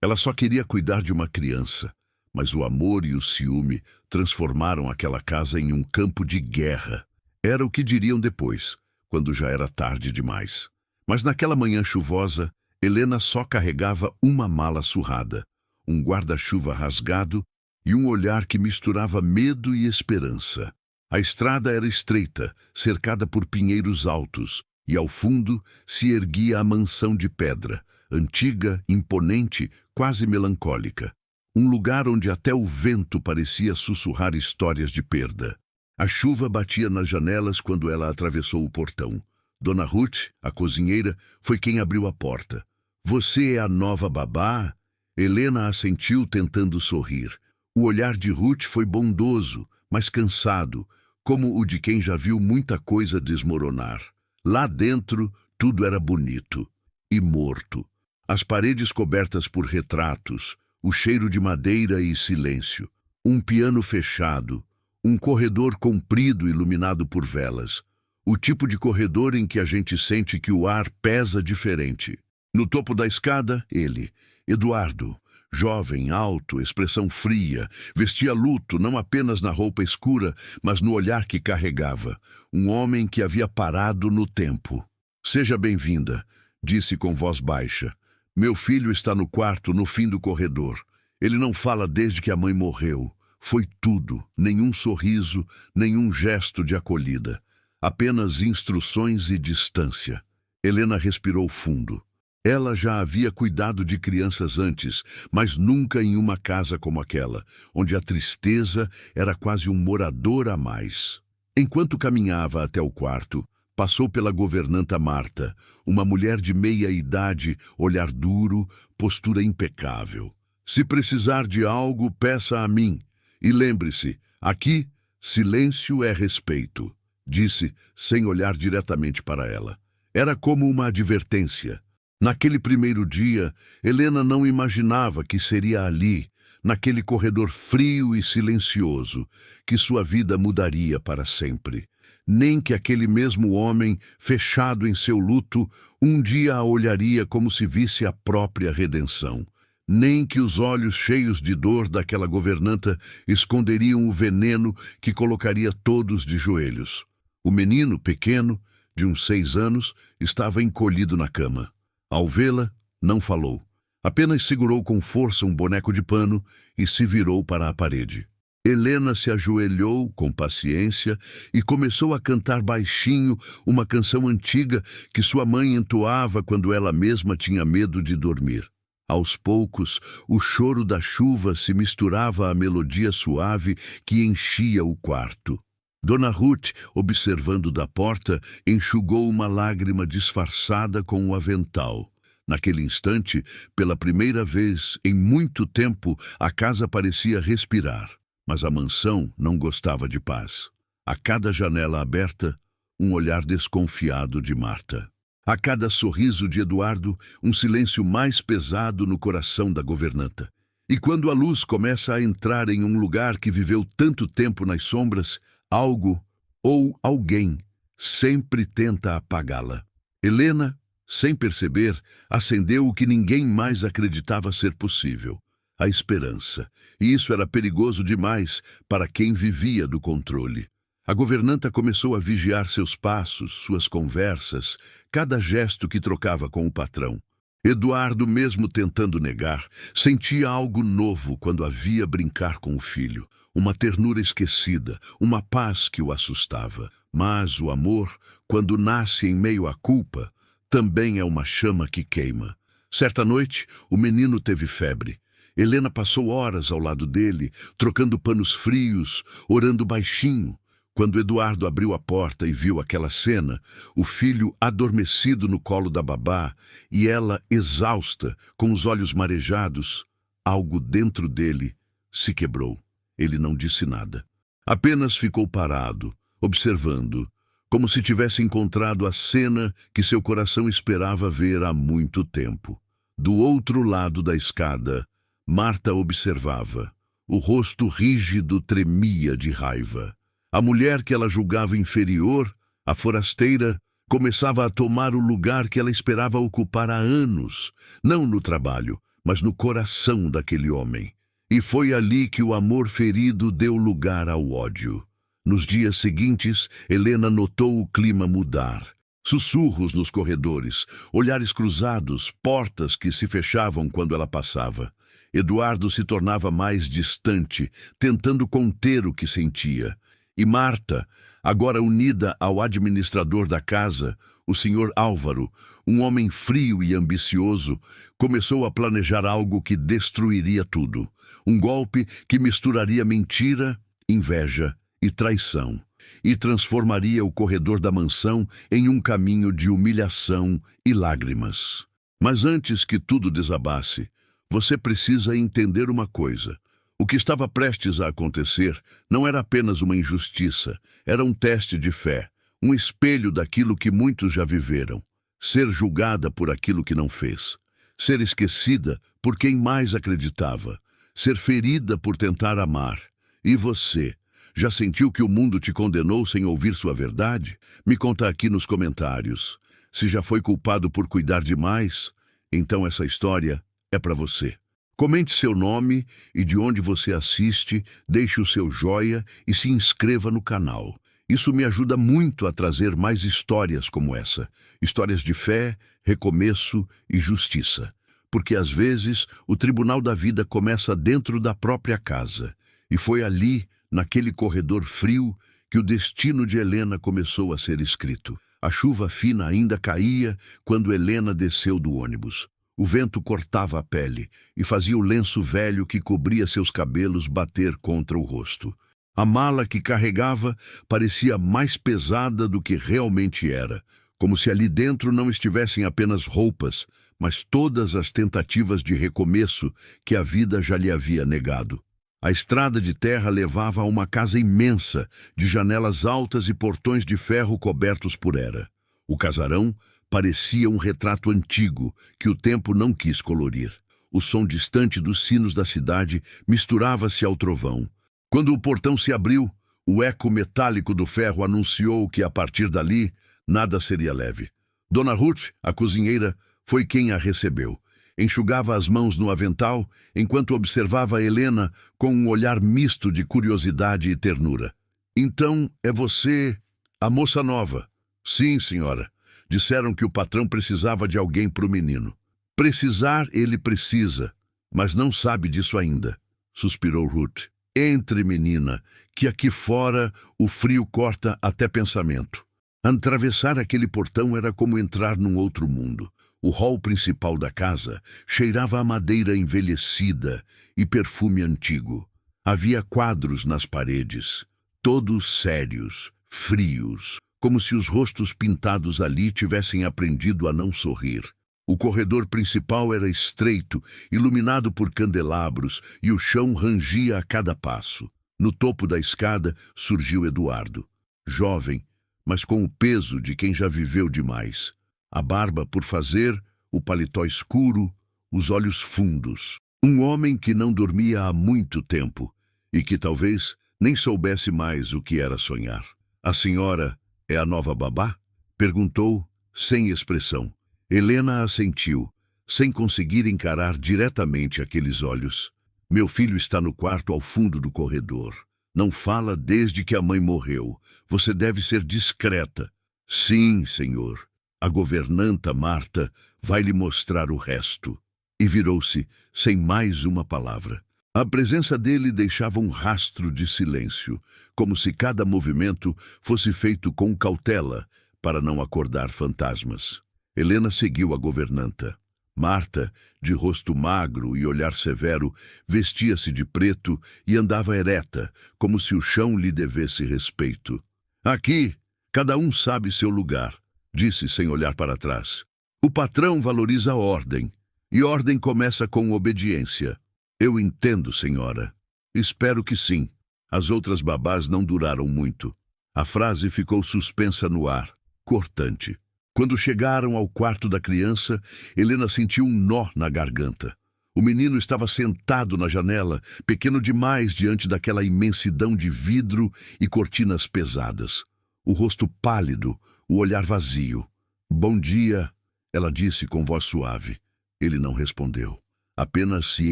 Ela só queria cuidar de uma criança, mas o amor e o ciúme transformaram aquela casa em um campo de guerra. Era o que diriam depois, quando já era tarde demais. Mas naquela manhã chuvosa, Helena só carregava uma mala surrada, um guarda-chuva rasgado e um olhar que misturava medo e esperança. A estrada era estreita, cercada por pinheiros altos, e ao fundo se erguia a mansão de pedra, antiga, imponente, quase melancólica. Um lugar onde até o vento parecia sussurrar histórias de perda. A chuva batia nas janelas quando ela atravessou o portão. Dona Ruth, a cozinheira, foi quem abriu a porta. "Você é a nova babá?" Helena assentiu, tentando sorrir. O olhar de Ruth foi bondoso, mas cansado, como o de quem já viu muita coisa desmoronar. Lá dentro, tudo era bonito e morto. As paredes cobertas por retratos, o cheiro de madeira e silêncio, um piano fechado, um corredor comprido iluminado por velas. O tipo de corredor em que a gente sente que o ar pesa diferente. No topo da escada, ele, Eduardo, jovem, alto, expressão fria, vestia luto não apenas na roupa escura, mas no olhar que carregava. Um homem que havia parado no tempo. "Seja bem-vinda", disse com voz baixa. "Meu filho está no quarto, no fim do corredor. Ele não fala desde que a mãe morreu. Foi tudo, nenhum sorriso, nenhum gesto de acolhida. Apenas instruções e distância." Helena respirou fundo. Ela já havia cuidado de crianças antes, mas nunca em uma casa como aquela, onde a tristeza era quase um morador a mais. Enquanto caminhava até o quarto, passou pela governanta Marta, uma mulher de meia idade, olhar duro, postura impecável. "Se precisar de algo, peça a mim. E lembre-se, aqui, silêncio é respeito", disse, sem olhar diretamente para ela. Era como uma advertência. Naquele primeiro dia, Helena não imaginava que seria ali, naquele corredor frio e silencioso, que sua vida mudaria para sempre. Nem que aquele mesmo homem, fechado em seu luto, um dia a olharia como se visse a própria redenção. Nem que os olhos cheios de dor daquela governanta esconderiam o veneno que colocaria todos de joelhos. O menino, pequeno, de uns 6 anos, estava encolhido na cama. Ao vê-la, não falou. Apenas segurou com força um boneco de pano e se virou para a parede. Helena se ajoelhou com paciência e começou a cantar baixinho uma canção antiga que sua mãe entoava quando ela mesma tinha medo de dormir. Aos poucos, o choro da chuva se misturava à melodia suave que enchia o quarto. Dona Ruth, observando da porta, enxugou uma lágrima disfarçada com o avental. Naquele instante, pela primeira vez em muito tempo, a casa parecia respirar, mas a mansão não gostava de paz. A cada janela aberta, um olhar desconfiado de Marta. A cada sorriso de Eduardo, um silêncio mais pesado no coração da governanta. E quando a luz começa a entrar em um lugar que viveu tanto tempo nas sombras, algo ou alguém sempre tenta apagá-la. Helena, sem perceber, acendeu o que ninguém mais acreditava ser possível: a esperança. E isso era perigoso demais para quem vivia do controle. A governanta começou a vigiar seus passos, suas conversas, cada gesto que trocava com o patrão. Eduardo, mesmo tentando negar, sentia algo novo quando a via brincar com o filho. Uma ternura esquecida, uma paz que o assustava. Mas o amor, quando nasce em meio à culpa, também é uma chama que queima. Certa noite, o menino teve febre. Helena passou horas ao lado dele, trocando panos frios, orando baixinho. Quando Eduardo abriu a porta e viu aquela cena, o filho adormecido no colo da babá e ela exausta, com os olhos marejados, algo dentro dele se quebrou. Ele não disse nada. Apenas ficou parado, observando, como se tivesse encontrado a cena que seu coração esperava ver há muito tempo. Do outro lado da escada, Marta observava. O rosto rígido tremia de raiva. A mulher que ela julgava inferior, a forasteira, começava a tomar o lugar que ela esperava ocupar há anos, não no trabalho, mas no coração daquele homem. E foi ali que o amor ferido deu lugar ao ódio. Nos dias seguintes, Helena notou o clima mudar. Sussurros nos corredores, olhares cruzados, portas que se fechavam quando ela passava. Eduardo se tornava mais distante, tentando conter o que sentia. E Marta, agora unida ao administrador da casa, o Sr. Álvaro, um homem frio e ambicioso, começou a planejar algo que destruiria tudo. Um golpe que misturaria mentira, inveja e traição, e transformaria o corredor da mansão em um caminho de humilhação e lágrimas. Mas antes que tudo desabasse, você precisa entender uma coisa. O que estava prestes a acontecer não era apenas uma injustiça, era um teste de fé, um espelho daquilo que muitos já viveram. Ser julgada por aquilo que não fez, ser esquecida por quem mais acreditava, ser ferida por tentar amar. E você, já sentiu que o mundo te condenou sem ouvir sua verdade? Me conta aqui nos comentários. Se já foi culpado por cuidar demais, então essa história é para você. Comente seu nome e de onde você assiste, deixe o seu joia e se inscreva no canal. Isso me ajuda muito a trazer mais histórias como essa. Histórias de fé, recomeço e justiça. Porque às vezes o tribunal da vida começa dentro da própria casa. E foi ali, naquele corredor frio, que o destino de Helena começou a ser escrito. A chuva fina ainda caía quando Helena desceu do ônibus. O vento cortava a pele e fazia o lenço velho que cobria seus cabelos bater contra o rosto. A mala que carregava parecia mais pesada do que realmente era, como se ali dentro não estivessem apenas roupas, mas todas as tentativas de recomeço que a vida já lhe havia negado. A estrada de terra levava a uma casa imensa, de janelas altas e portões de ferro cobertos por era. O casarão parecia um retrato antigo que o tempo não quis colorir. O som distante dos sinos da cidade misturava-se ao trovão. Quando o portão se abriu, o eco metálico do ferro anunciou que, a partir dali, nada seria leve. Dona Ruth, a cozinheira, foi quem a recebeu. Enxugava as mãos no avental, enquanto observava Helena com um olhar misto de curiosidade e ternura. "Então, é você, a moça nova?" "Sim, senhora. Disseram que o patrão precisava de alguém para o menino." "Precisar ele precisa, mas não sabe disso ainda", suspirou Ruth. "Entre, menina, que aqui fora o frio corta até pensamento." Atravessar aquele portão era como entrar num outro mundo. O hall principal da casa cheirava a madeira envelhecida e perfume antigo. Havia quadros nas paredes, todos sérios, frios, como se os rostos pintados ali tivessem aprendido a não sorrir. O corredor principal era estreito, iluminado por candelabros, e o chão rangia a cada passo. No topo da escada surgiu Eduardo, jovem, mas com o peso de quem já viveu demais. A barba por fazer, o paletó escuro, os olhos fundos. Um homem que não dormia há muito tempo e que talvez nem soubesse mais o que era sonhar. "A senhora é a nova babá?" perguntou, sem expressão. Helena assentiu, sem conseguir encarar diretamente aqueles olhos. "Meu filho está no quarto ao fundo do corredor. Não fala desde que a mãe morreu. Você deve ser discreta." "Sim, senhor. A governanta Marta vai lhe mostrar o resto." E virou-se, sem mais uma palavra. A presença dele deixava um rastro de silêncio, como se cada movimento fosse feito com cautela para não acordar fantasmas. Helena seguiu a governanta. Marta, de rosto magro e olhar severo, vestia-se de preto e andava ereta, como se o chão lhe devesse respeito. "Aqui, cada um sabe seu lugar", disse sem olhar para trás. "O patrão valoriza a ordem, e ordem começa com obediência." "Eu entendo, senhora." "Espero que sim." As outras babás não duraram muito. A frase ficou suspensa no ar, cortante. Quando chegaram ao quarto da criança, Helena sentiu um nó na garganta. O menino estava sentado na janela, pequeno demais diante daquela imensidão de vidro e cortinas pesadas. O rosto pálido, o olhar vazio. "Bom dia", ela disse com voz suave. Ele não respondeu. Apenas se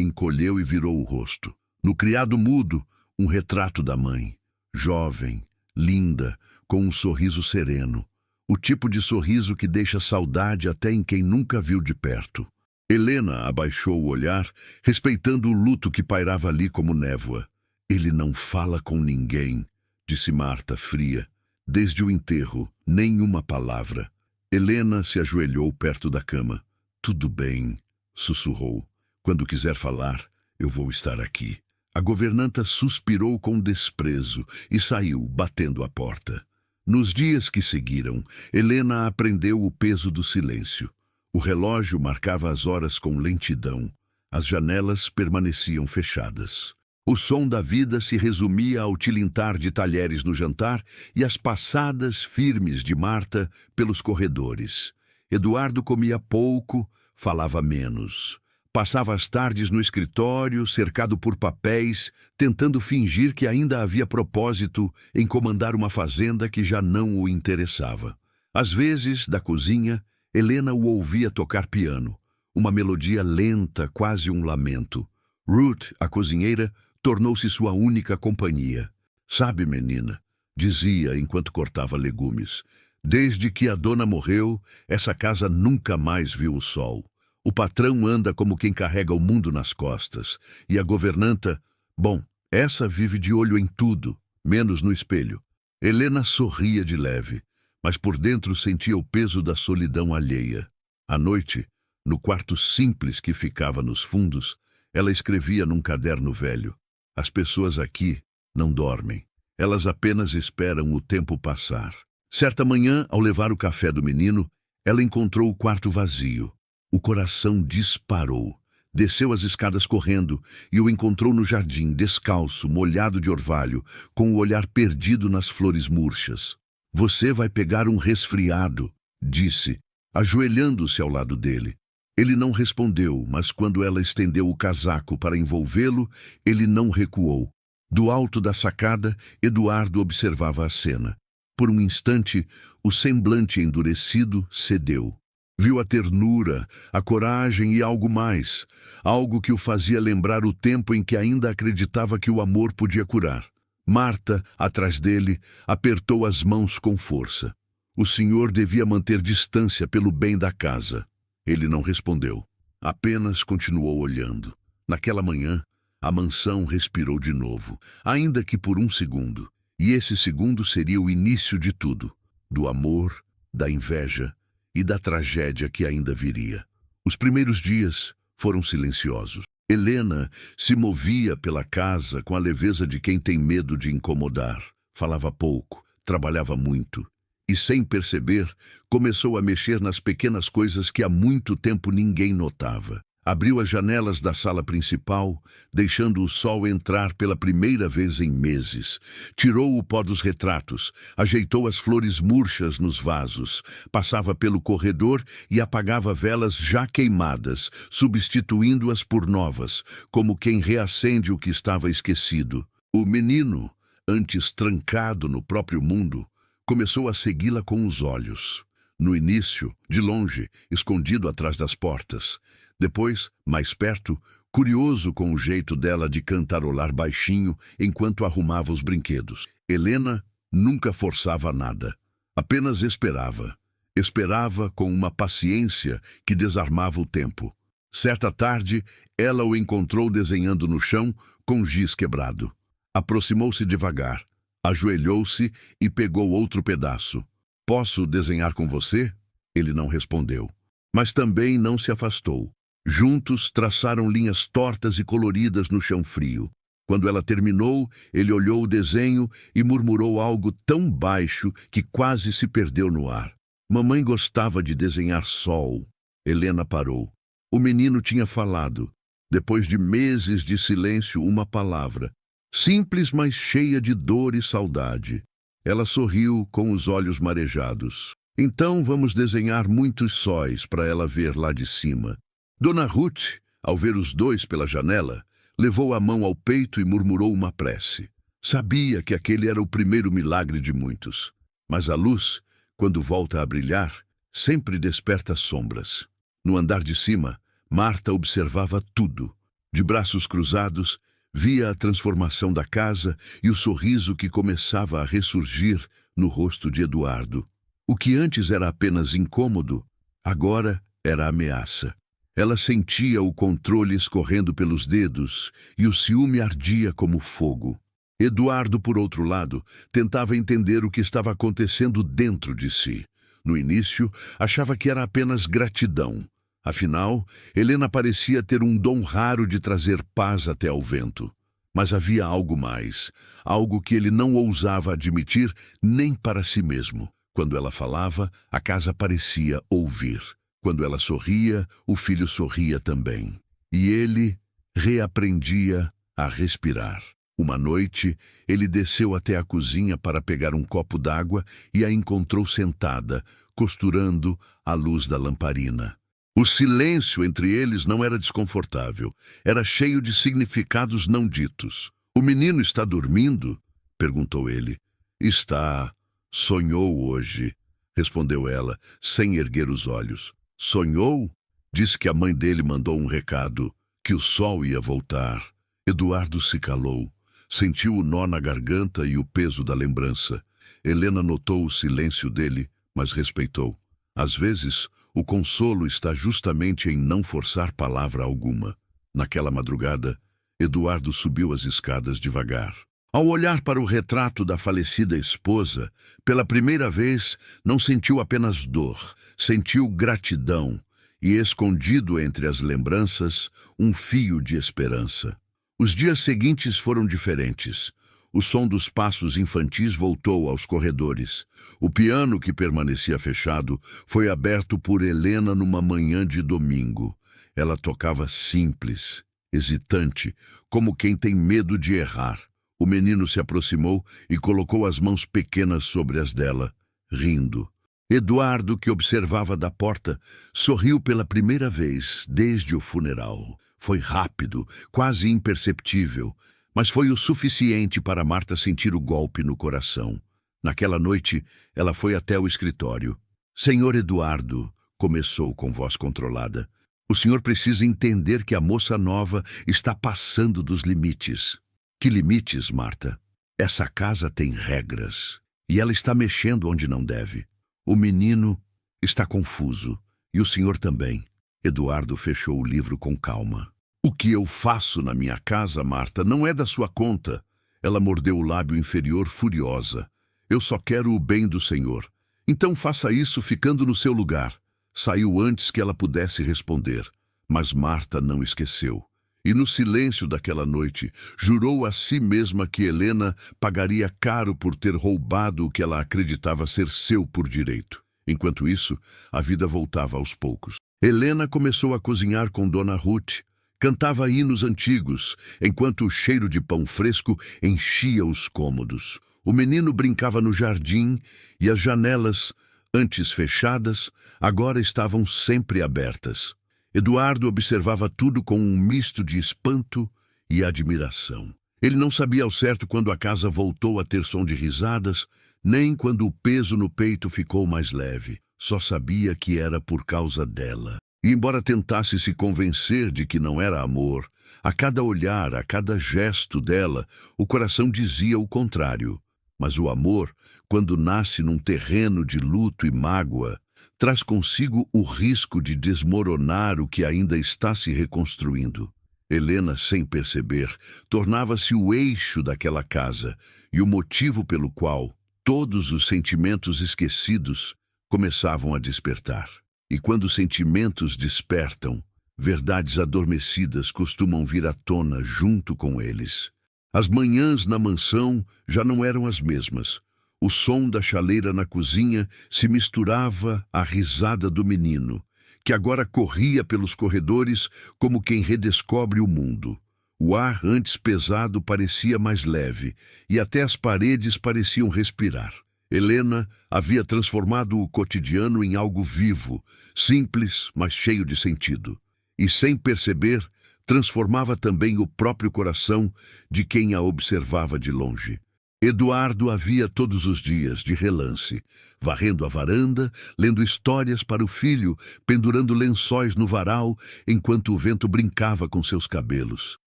encolheu e virou o rosto. No criado mudo, um retrato da mãe, jovem, linda, com um sorriso sereno. O tipo de sorriso que deixa saudade até em quem nunca viu de perto. Helena abaixou o olhar, respeitando o luto que pairava ali como névoa. Ele não fala com ninguém, disse Marta, fria. Desde o enterro, nenhuma palavra. Helena se ajoelhou perto da cama. Tudo bem, sussurrou. Quando quiser falar, eu vou estar aqui. A governanta suspirou com desprezo e saiu, batendo a porta. Nos dias que seguiram, Helena aprendeu o peso do silêncio. O relógio marcava as horas com lentidão. As janelas permaneciam fechadas. O som da vida se resumia ao tilintar de talheres no jantar e às passadas firmes de Marta pelos corredores. Eduardo comia pouco, falava menos. Passava as tardes no escritório, cercado por papéis, tentando fingir que ainda havia propósito em comandar uma fazenda que já não o interessava. Às vezes, da cozinha, Helena o ouvia tocar piano, uma melodia lenta, quase um lamento. Ruth, a cozinheira, tornou-se sua única companhia. Sabe, menina, dizia enquanto cortava legumes, desde que a dona morreu, essa casa nunca mais viu o sol. O patrão anda como quem carrega o mundo nas costas, e a governanta, bom, essa vive de olho em tudo, menos no espelho. Helena sorria de leve, mas por dentro sentia o peso da solidão alheia. À noite, no quarto simples que ficava nos fundos, ela escrevia num caderno velho. As pessoas aqui não dormem. Elas apenas esperam o tempo passar. Certa manhã, ao levar o café do menino, ela encontrou o quarto vazio. O coração disparou. Desceu as escadas correndo e o encontrou no jardim, descalço, molhado de orvalho, com o olhar perdido nas flores murchas. Você vai pegar um resfriado, disse, ajoelhando-se ao lado dele. Ele não respondeu, mas quando ela estendeu o casaco para envolvê-lo, ele não recuou. Do alto da sacada, Eduardo observava a cena. Por um instante, o semblante endurecido cedeu. Viu a ternura, a coragem e algo mais, algo que o fazia lembrar o tempo em que ainda acreditava que o amor podia curar. Marta, atrás dele, apertou as mãos com força. O senhor devia manter distância pelo bem da casa. Ele não respondeu, apenas continuou olhando. Naquela manhã, a mansão respirou de novo, ainda que por um segundo. E esse segundo seria o início de tudo, do amor, da inveja e da tragédia que ainda viria. Os primeiros dias foram silenciosos. Helena se movia pela casa com a leveza de quem tem medo de incomodar. Falava pouco, trabalhava muito. E, sem perceber, começou a mexer nas pequenas coisas que há muito tempo ninguém notava. Abriu as janelas da sala principal, deixando o sol entrar pela primeira vez em meses. Tirou o pó dos retratos, ajeitou as flores murchas nos vasos, passava pelo corredor e apagava velas já queimadas, substituindo-as por novas, como quem reacende o que estava esquecido. O menino, antes trancado no próprio mundo, começou a segui-la com os olhos. No início, de longe, escondido atrás das portas. Depois, mais perto, curioso com o jeito dela de cantarolar baixinho enquanto arrumava os brinquedos. Helena nunca forçava nada, apenas esperava. Esperava com uma paciência que desarmava o tempo. Certa tarde, ela o encontrou desenhando no chão com giz quebrado. Aproximou-se devagar, ajoelhou-se e pegou outro pedaço. Posso desenhar com você? Ele não respondeu, mas também não se afastou. Juntos traçaram linhas tortas e coloridas no chão frio. Quando ela terminou, ele olhou o desenho e murmurou algo tão baixo que quase se perdeu no ar. Mamãe gostava de desenhar sol. Helena parou. O menino tinha falado. Depois de meses de silêncio, uma palavra. Simples, mas cheia de dor e saudade. Ela sorriu com os olhos marejados. Então vamos desenhar muitos sóis para ela ver lá de cima. Dona Ruth, ao ver os dois pela janela, levou a mão ao peito e murmurou uma prece. Sabia que aquele era o primeiro milagre de muitos. Mas a luz, quando volta a brilhar, sempre desperta sombras. No andar de cima, Marta observava tudo. De braços cruzados, via a transformação da casa e o sorriso que começava a ressurgir no rosto de Eduardo. O que antes era apenas incômodo, agora era ameaça. Ela sentia o controle escorrendo pelos dedos e o ciúme ardia como fogo. Eduardo, por outro lado, tentava entender o que estava acontecendo dentro de si. No início, achava que era apenas gratidão. Afinal, Helena parecia ter um dom raro de trazer paz até ao vento. Mas havia algo mais, algo que ele não ousava admitir nem para si mesmo. Quando ela falava, a casa parecia ouvir. Quando ela sorria, o filho sorria também. E ele reaprendia a respirar. Uma noite, ele desceu até a cozinha para pegar um copo d'água e a encontrou sentada, costurando à luz da lamparina. O silêncio entre eles não era desconfortável, era cheio de significados não ditos. "O menino está dormindo?" perguntou ele. "Está. Sonhou hoje", respondeu ela, sem erguer os olhos. "Sonhou?" Disse que a mãe dele mandou um recado, que o sol ia voltar. Eduardo se calou. Sentiu o nó na garganta e o peso da lembrança. Helena notou o silêncio dele, mas respeitou. Às vezes, o consolo está justamente em não forçar palavra alguma. Naquela madrugada, Eduardo subiu as escadas devagar. Ao olhar para o retrato da falecida esposa, pela primeira vez, não sentiu apenas dor, sentiu gratidão e, escondido entre as lembranças, um fio de esperança. Os dias seguintes foram diferentes. O som dos passos infantis voltou aos corredores. O piano, que permanecia fechado, foi aberto por Helena numa manhã de domingo. Ela tocava simples, hesitante, como quem tem medo de errar. O menino se aproximou e colocou as mãos pequenas sobre as dela, rindo. Eduardo, que observava da porta, sorriu pela primeira vez desde o funeral. Foi rápido, quase imperceptível, mas foi o suficiente para Marta sentir o golpe no coração. Naquela noite, ela foi até o escritório. "Senhor Eduardo", começou com voz controlada, "o senhor precisa entender que a moça nova está passando dos limites." "Que limites, Marta? Essa casa tem regras, e ela está mexendo onde não deve. O menino está confuso, e o senhor também." Eduardo fechou o livro com calma. "O que eu faço na minha casa, Marta, não é da sua conta." Ela mordeu o lábio inferior furiosa. "Eu só quero o bem do senhor. Então faça isso ficando no seu lugar." Saiu antes que ela pudesse responder, mas Marta não esqueceu. E no silêncio daquela noite, jurou a si mesma que Helena pagaria caro por ter roubado o que ela acreditava ser seu por direito. Enquanto isso, a vida voltava aos poucos. Helena começou a cozinhar com Dona Ruth. Cantava hinos antigos, enquanto o cheiro de pão fresco enchia os cômodos. O menino brincava no jardim e as janelas, antes fechadas, agora estavam sempre abertas. Eduardo observava tudo com um misto de espanto e admiração. Ele não sabia ao certo quando a casa voltou a ter som de risadas, nem quando o peso no peito ficou mais leve. Só sabia que era por causa dela. E embora tentasse se convencer de que não era amor, a cada olhar, a cada gesto dela, o coração dizia o contrário. Mas o amor, quando nasce num terreno de luto e mágoa, traz consigo o risco de desmoronar o que ainda está se reconstruindo. Helena, sem perceber, tornava-se o eixo daquela casa e o motivo pelo qual todos os sentimentos esquecidos começavam a despertar. E quando sentimentos despertam, verdades adormecidas costumam vir à tona junto com eles. As manhãs na mansão já não eram as mesmas. O som da chaleira na cozinha se misturava à risada do menino, que agora corria pelos corredores como quem redescobre o mundo. O ar, antes pesado, parecia mais leve, e até as paredes pareciam respirar. Helena havia transformado o cotidiano em algo vivo, simples, mas cheio de sentido. E, sem perceber, transformava também o próprio coração de quem a observava de longe. Eduardo a via todos os dias, de relance, varrendo a varanda, lendo histórias para o filho, pendurando lençóis no varal, enquanto o vento brincava com seus cabelos.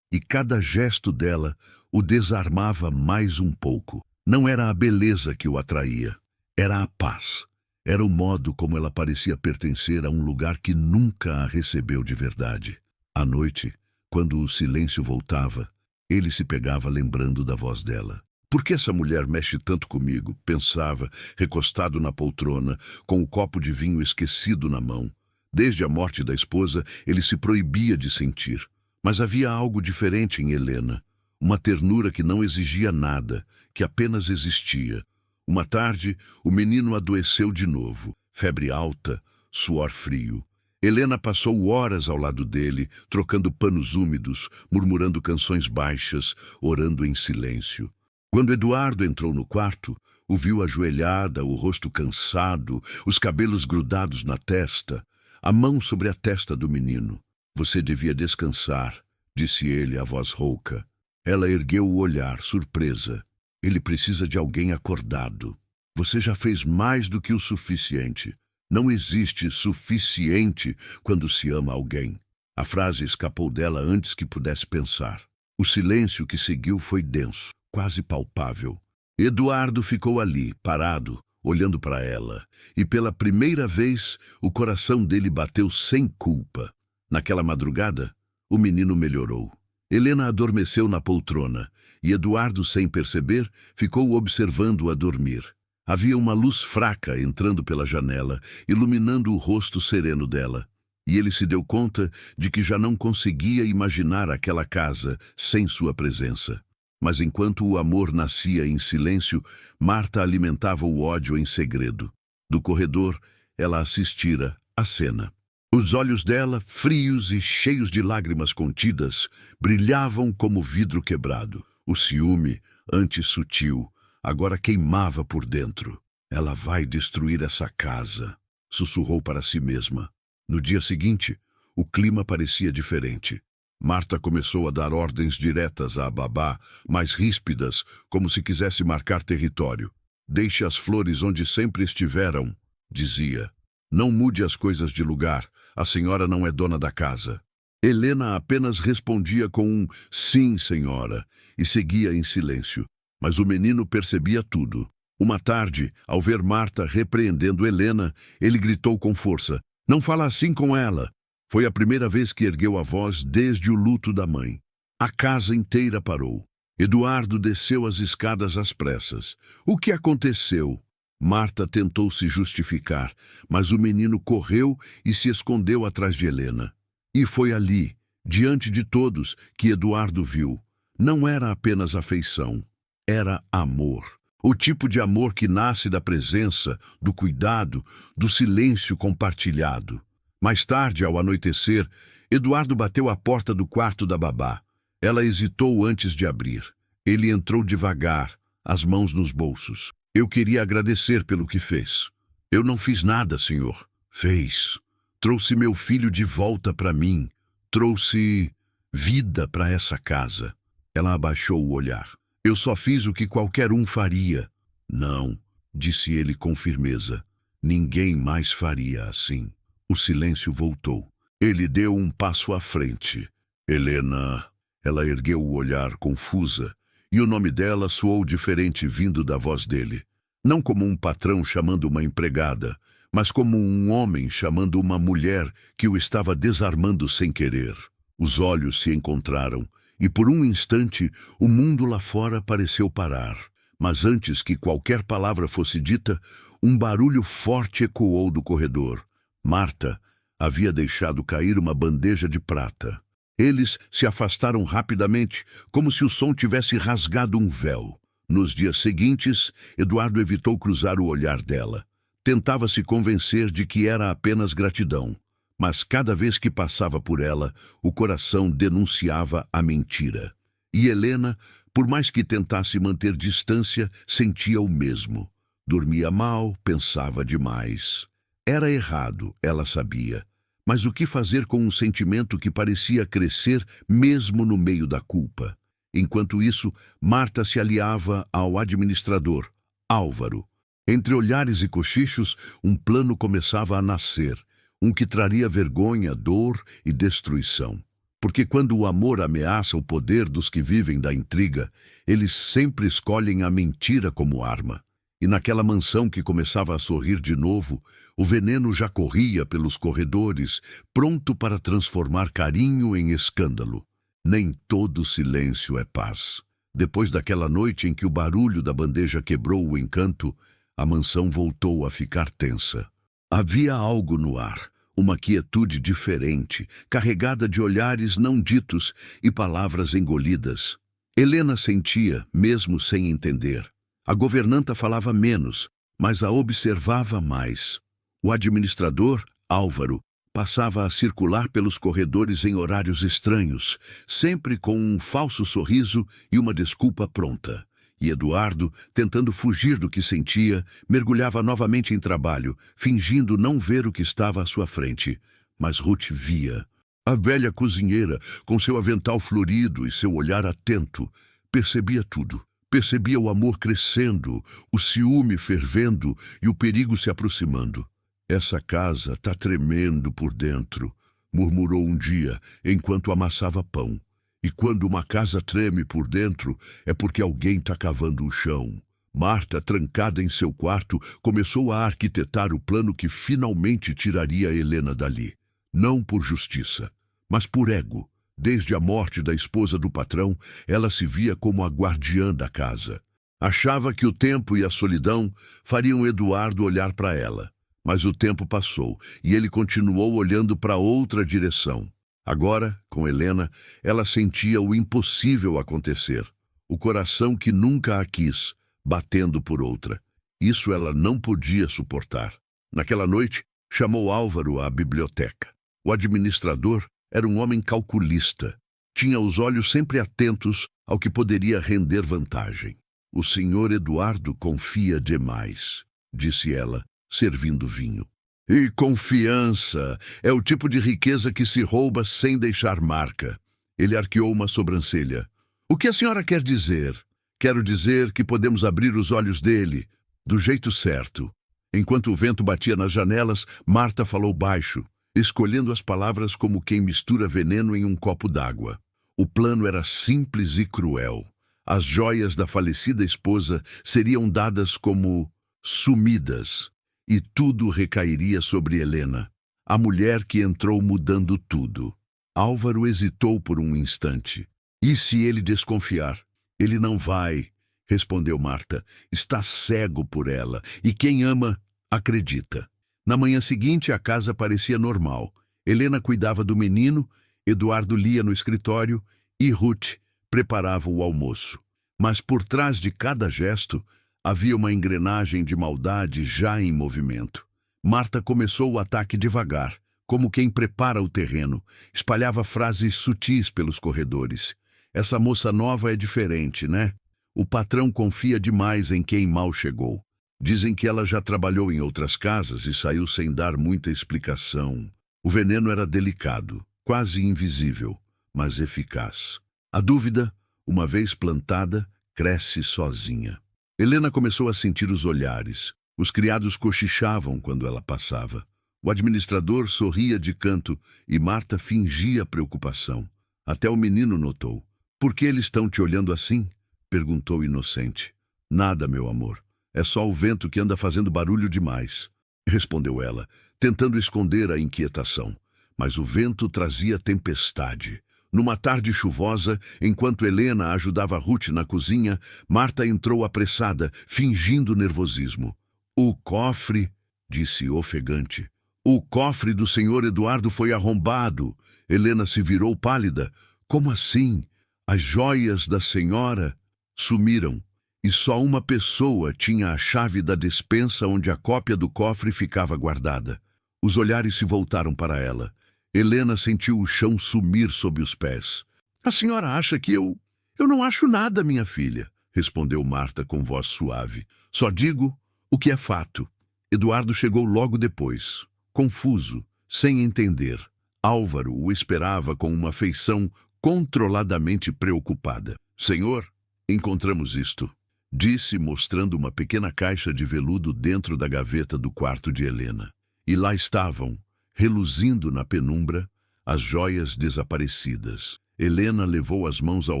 E cada gesto dela o desarmava mais um pouco. Não era a beleza que o atraía, era a paz. Era o modo como ela parecia pertencer a um lugar que nunca a recebeu de verdade. À noite, quando o silêncio voltava, ele se pegava lembrando da voz dela. Por que essa mulher mexe tanto comigo? Pensava, recostado na poltrona, com o copo de vinho esquecido na mão. Desde a morte da esposa, ele se proibia de sentir. Mas havia algo diferente em Helena. Uma ternura que não exigia nada, que apenas existia. Uma tarde, o menino adoeceu de novo. Febre alta, suor frio. Helena passou horas ao lado dele, trocando panos úmidos, murmurando canções baixas, orando em silêncio. Quando Eduardo entrou no quarto, o viu ajoelhada, o rosto cansado, os cabelos grudados na testa, a mão sobre a testa do menino. Você devia descansar, disse ele, a voz rouca. Ela ergueu o olhar, surpresa. Ele precisa de alguém acordado. Você já fez mais do que o suficiente. Não existe suficiente quando se ama alguém. A frase escapou dela antes que pudesse pensar. O silêncio que seguiu foi denso, quase palpável. Eduardo ficou ali, parado, olhando para ela, e pela primeira vez o coração dele bateu sem culpa. Naquela madrugada, o menino melhorou. Helena adormeceu na poltrona, e Eduardo, sem perceber, ficou observando-a dormir. Havia uma luz fraca entrando pela janela, iluminando o rosto sereno dela. E ele se deu conta de que já não conseguia imaginar aquela casa sem sua presença. Mas enquanto o amor nascia em silêncio, Marta alimentava o ódio em segredo. Do corredor, ela assistira à cena. Os olhos dela, frios e cheios de lágrimas contidas, brilhavam como vidro quebrado. O ciúme, antes sutil, agora queimava por dentro. Ela vai destruir essa casa, sussurrou para si mesma. No dia seguinte, o clima parecia diferente. Marta começou a dar ordens diretas à babá, mais ríspidas, como se quisesse marcar território. Deixe as flores onde sempre estiveram, dizia. Não mude as coisas de lugar, a senhora não é dona da casa. Helena apenas respondia com um sim, senhora, e seguia em silêncio. Mas o menino percebia tudo. Uma tarde, ao ver Marta repreendendo Helena, ele gritou com força, não fala assim com ela. Foi a primeira vez que ergueu a voz desde o luto da mãe. A casa inteira parou. Eduardo desceu as escadas às pressas. O que aconteceu? Marta tentou se justificar, mas o menino correu e se escondeu atrás de Helena. E foi ali, diante de todos, que Eduardo viu. Não era apenas afeição, era amor. O tipo de amor que nasce da presença, do cuidado, do silêncio compartilhado. Mais tarde, ao anoitecer, Eduardo bateu à porta do quarto da babá. Ela hesitou antes de abrir. Ele entrou devagar, as mãos nos bolsos. Eu queria agradecer pelo que fez. Eu não fiz nada, senhor. Fez. Trouxe meu filho de volta para mim. Trouxe vida para essa casa. Ela abaixou o olhar. Eu só fiz o que qualquer um faria. Não, disse ele com firmeza. Ninguém mais faria assim. O silêncio voltou. Ele deu um passo à frente. Helena. Ela ergueu o olhar confusa, e o nome dela soou diferente vindo da voz dele. Não como um patrão chamando uma empregada, mas como um homem chamando uma mulher que o estava desarmando sem querer. Os olhos se encontraram, e por um instante o mundo lá fora pareceu parar. Mas antes que qualquer palavra fosse dita, um barulho forte ecoou do corredor. Marta havia deixado cair uma bandeja de prata. Eles se afastaram rapidamente, como se o som tivesse rasgado um véu. Nos dias seguintes, Eduardo evitou cruzar o olhar dela. Tentava se convencer de que era apenas gratidão. Mas cada vez que passava por ela, o coração denunciava a mentira. E Helena, por mais que tentasse manter distância, sentia o mesmo. Dormia mal, pensava demais. Era errado, ela sabia. Mas o que fazer com um sentimento que parecia crescer mesmo no meio da culpa? Enquanto isso, Marta se aliava ao administrador, Álvaro. Entre olhares e cochichos, um plano começava a nascer, um que traria vergonha, dor e destruição. Porque quando o amor ameaça o poder dos que vivem da intriga, eles sempre escolhem a mentira como arma. E naquela mansão que começava a sorrir de novo, o veneno já corria pelos corredores, pronto para transformar carinho em escândalo. Nem todo silêncio é paz. Depois daquela noite em que o barulho da bandeja quebrou o encanto, a mansão voltou a ficar tensa. Havia algo no ar, uma quietude diferente, carregada de olhares não ditos e palavras engolidas. Helena sentia, mesmo sem entender. A governanta falava menos, mas a observava mais. O administrador, Álvaro, passava a circular pelos corredores em horários estranhos, sempre com um falso sorriso e uma desculpa pronta. E Eduardo, tentando fugir do que sentia, mergulhava novamente em trabalho, fingindo não ver o que estava à sua frente. Mas Ruth via. A velha cozinheira, com seu avental florido e seu olhar atento, percebia tudo. Percebia o amor crescendo, o ciúme fervendo e o perigo se aproximando. "Essa casa tá tremendo por dentro", murmurou um dia, enquanto amassava pão. E quando uma casa treme por dentro, é porque alguém tá cavando o chão. Marta, trancada em seu quarto, começou a arquitetar o plano que finalmente tiraria Helena dali. Não por justiça, mas por ego. Desde a morte da esposa do patrão, ela se via como a guardiã da casa. Achava que o tempo e a solidão fariam Eduardo olhar para ela. Mas o tempo passou e ele continuou olhando para outra direção. Agora, com Helena, ela sentia o impossível acontecer. O coração que nunca a quis, batendo por outra. Isso ela não podia suportar. Naquela noite, chamou Álvaro à biblioteca. O administrador era um homem calculista. Tinha os olhos sempre atentos ao que poderia render vantagem. "O senhor Eduardo confia demais", disse ela, servindo vinho. "E confiança é o tipo de riqueza que se rouba sem deixar marca." Ele arqueou uma sobrancelha. "O que a senhora quer dizer?" "Quero dizer que podemos abrir os olhos dele, do jeito certo." Enquanto o vento batia nas janelas, Marta falou baixo, escolhendo as palavras como quem mistura veneno em um copo d'água. O plano era simples e cruel. As joias da falecida esposa seriam dadas como sumidas, e tudo recairia sobre Helena, a mulher que entrou mudando tudo. Álvaro hesitou por um instante. "E se ele desconfiar?" "Ele não vai", respondeu Marta. "Está cego por ela, e quem ama, acredita." Na manhã seguinte, a casa parecia normal. Helena cuidava do menino, Eduardo lia no escritório e Ruth preparava o almoço. Mas por trás de cada gesto, havia uma engrenagem de maldade já em movimento. Marta começou o ataque devagar, como quem prepara o terreno. Espalhava frases sutis pelos corredores. "Essa moça nova é diferente, né? O patrão confia demais em quem mal chegou. Dizem que ela já trabalhou em outras casas e saiu sem dar muita explicação." O veneno era delicado, quase invisível, mas eficaz. A dúvida, uma vez plantada, cresce sozinha. Helena começou a sentir os olhares. Os criados cochichavam quando ela passava. O administrador sorria de canto e Marta fingia preocupação. Até o menino notou. "Por que eles estão te olhando assim?" perguntou inocente. "Nada, meu amor. É só o vento que anda fazendo barulho demais", respondeu ela, tentando esconder a inquietação. Mas o vento trazia tempestade. Numa tarde chuvosa, enquanto Helena ajudava Ruth na cozinha, Marta entrou apressada, fingindo nervosismo. "O cofre", disse ofegante. "O cofre do senhor Eduardo foi arrombado." Helena se virou pálida. "Como assim? As joias da senhora sumiram." E só uma pessoa tinha a chave da despensa onde a cópia do cofre ficava guardada. Os olhares se voltaram para ela. Helena sentiu o chão sumir sob os pés. "A senhora acha que eu não acho nada, minha filha", respondeu Marta com voz suave. "Só digo o que é fato." Eduardo chegou logo depois, confuso, sem entender. Álvaro o esperava com uma feição controladamente preocupada. Senhor, encontramos isto, disse, mostrando uma pequena caixa de veludo dentro da gaveta do quarto de Helena. E lá estavam, reluzindo na penumbra, as joias desaparecidas. Helena levou as mãos ao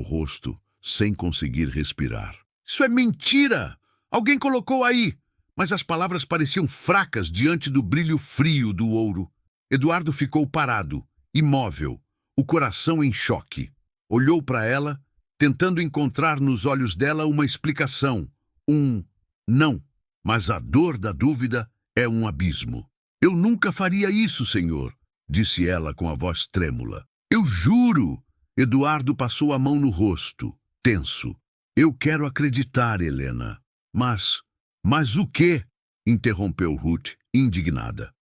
rosto, sem conseguir respirar. Isso é mentira! Alguém colocou aí! Mas as palavras pareciam fracas diante do brilho frio do ouro. Eduardo ficou parado, imóvel, o coração em choque. Olhou para ela, tentando encontrar nos olhos dela uma explicação, não. Mas a dor da dúvida é um abismo. Eu nunca faria isso, senhor, disse ela com a voz trêmula. Eu juro! Eduardo passou a mão no rosto, tenso. Eu quero acreditar, Helena. Mas o quê? Interrompeu Ruth, indignada.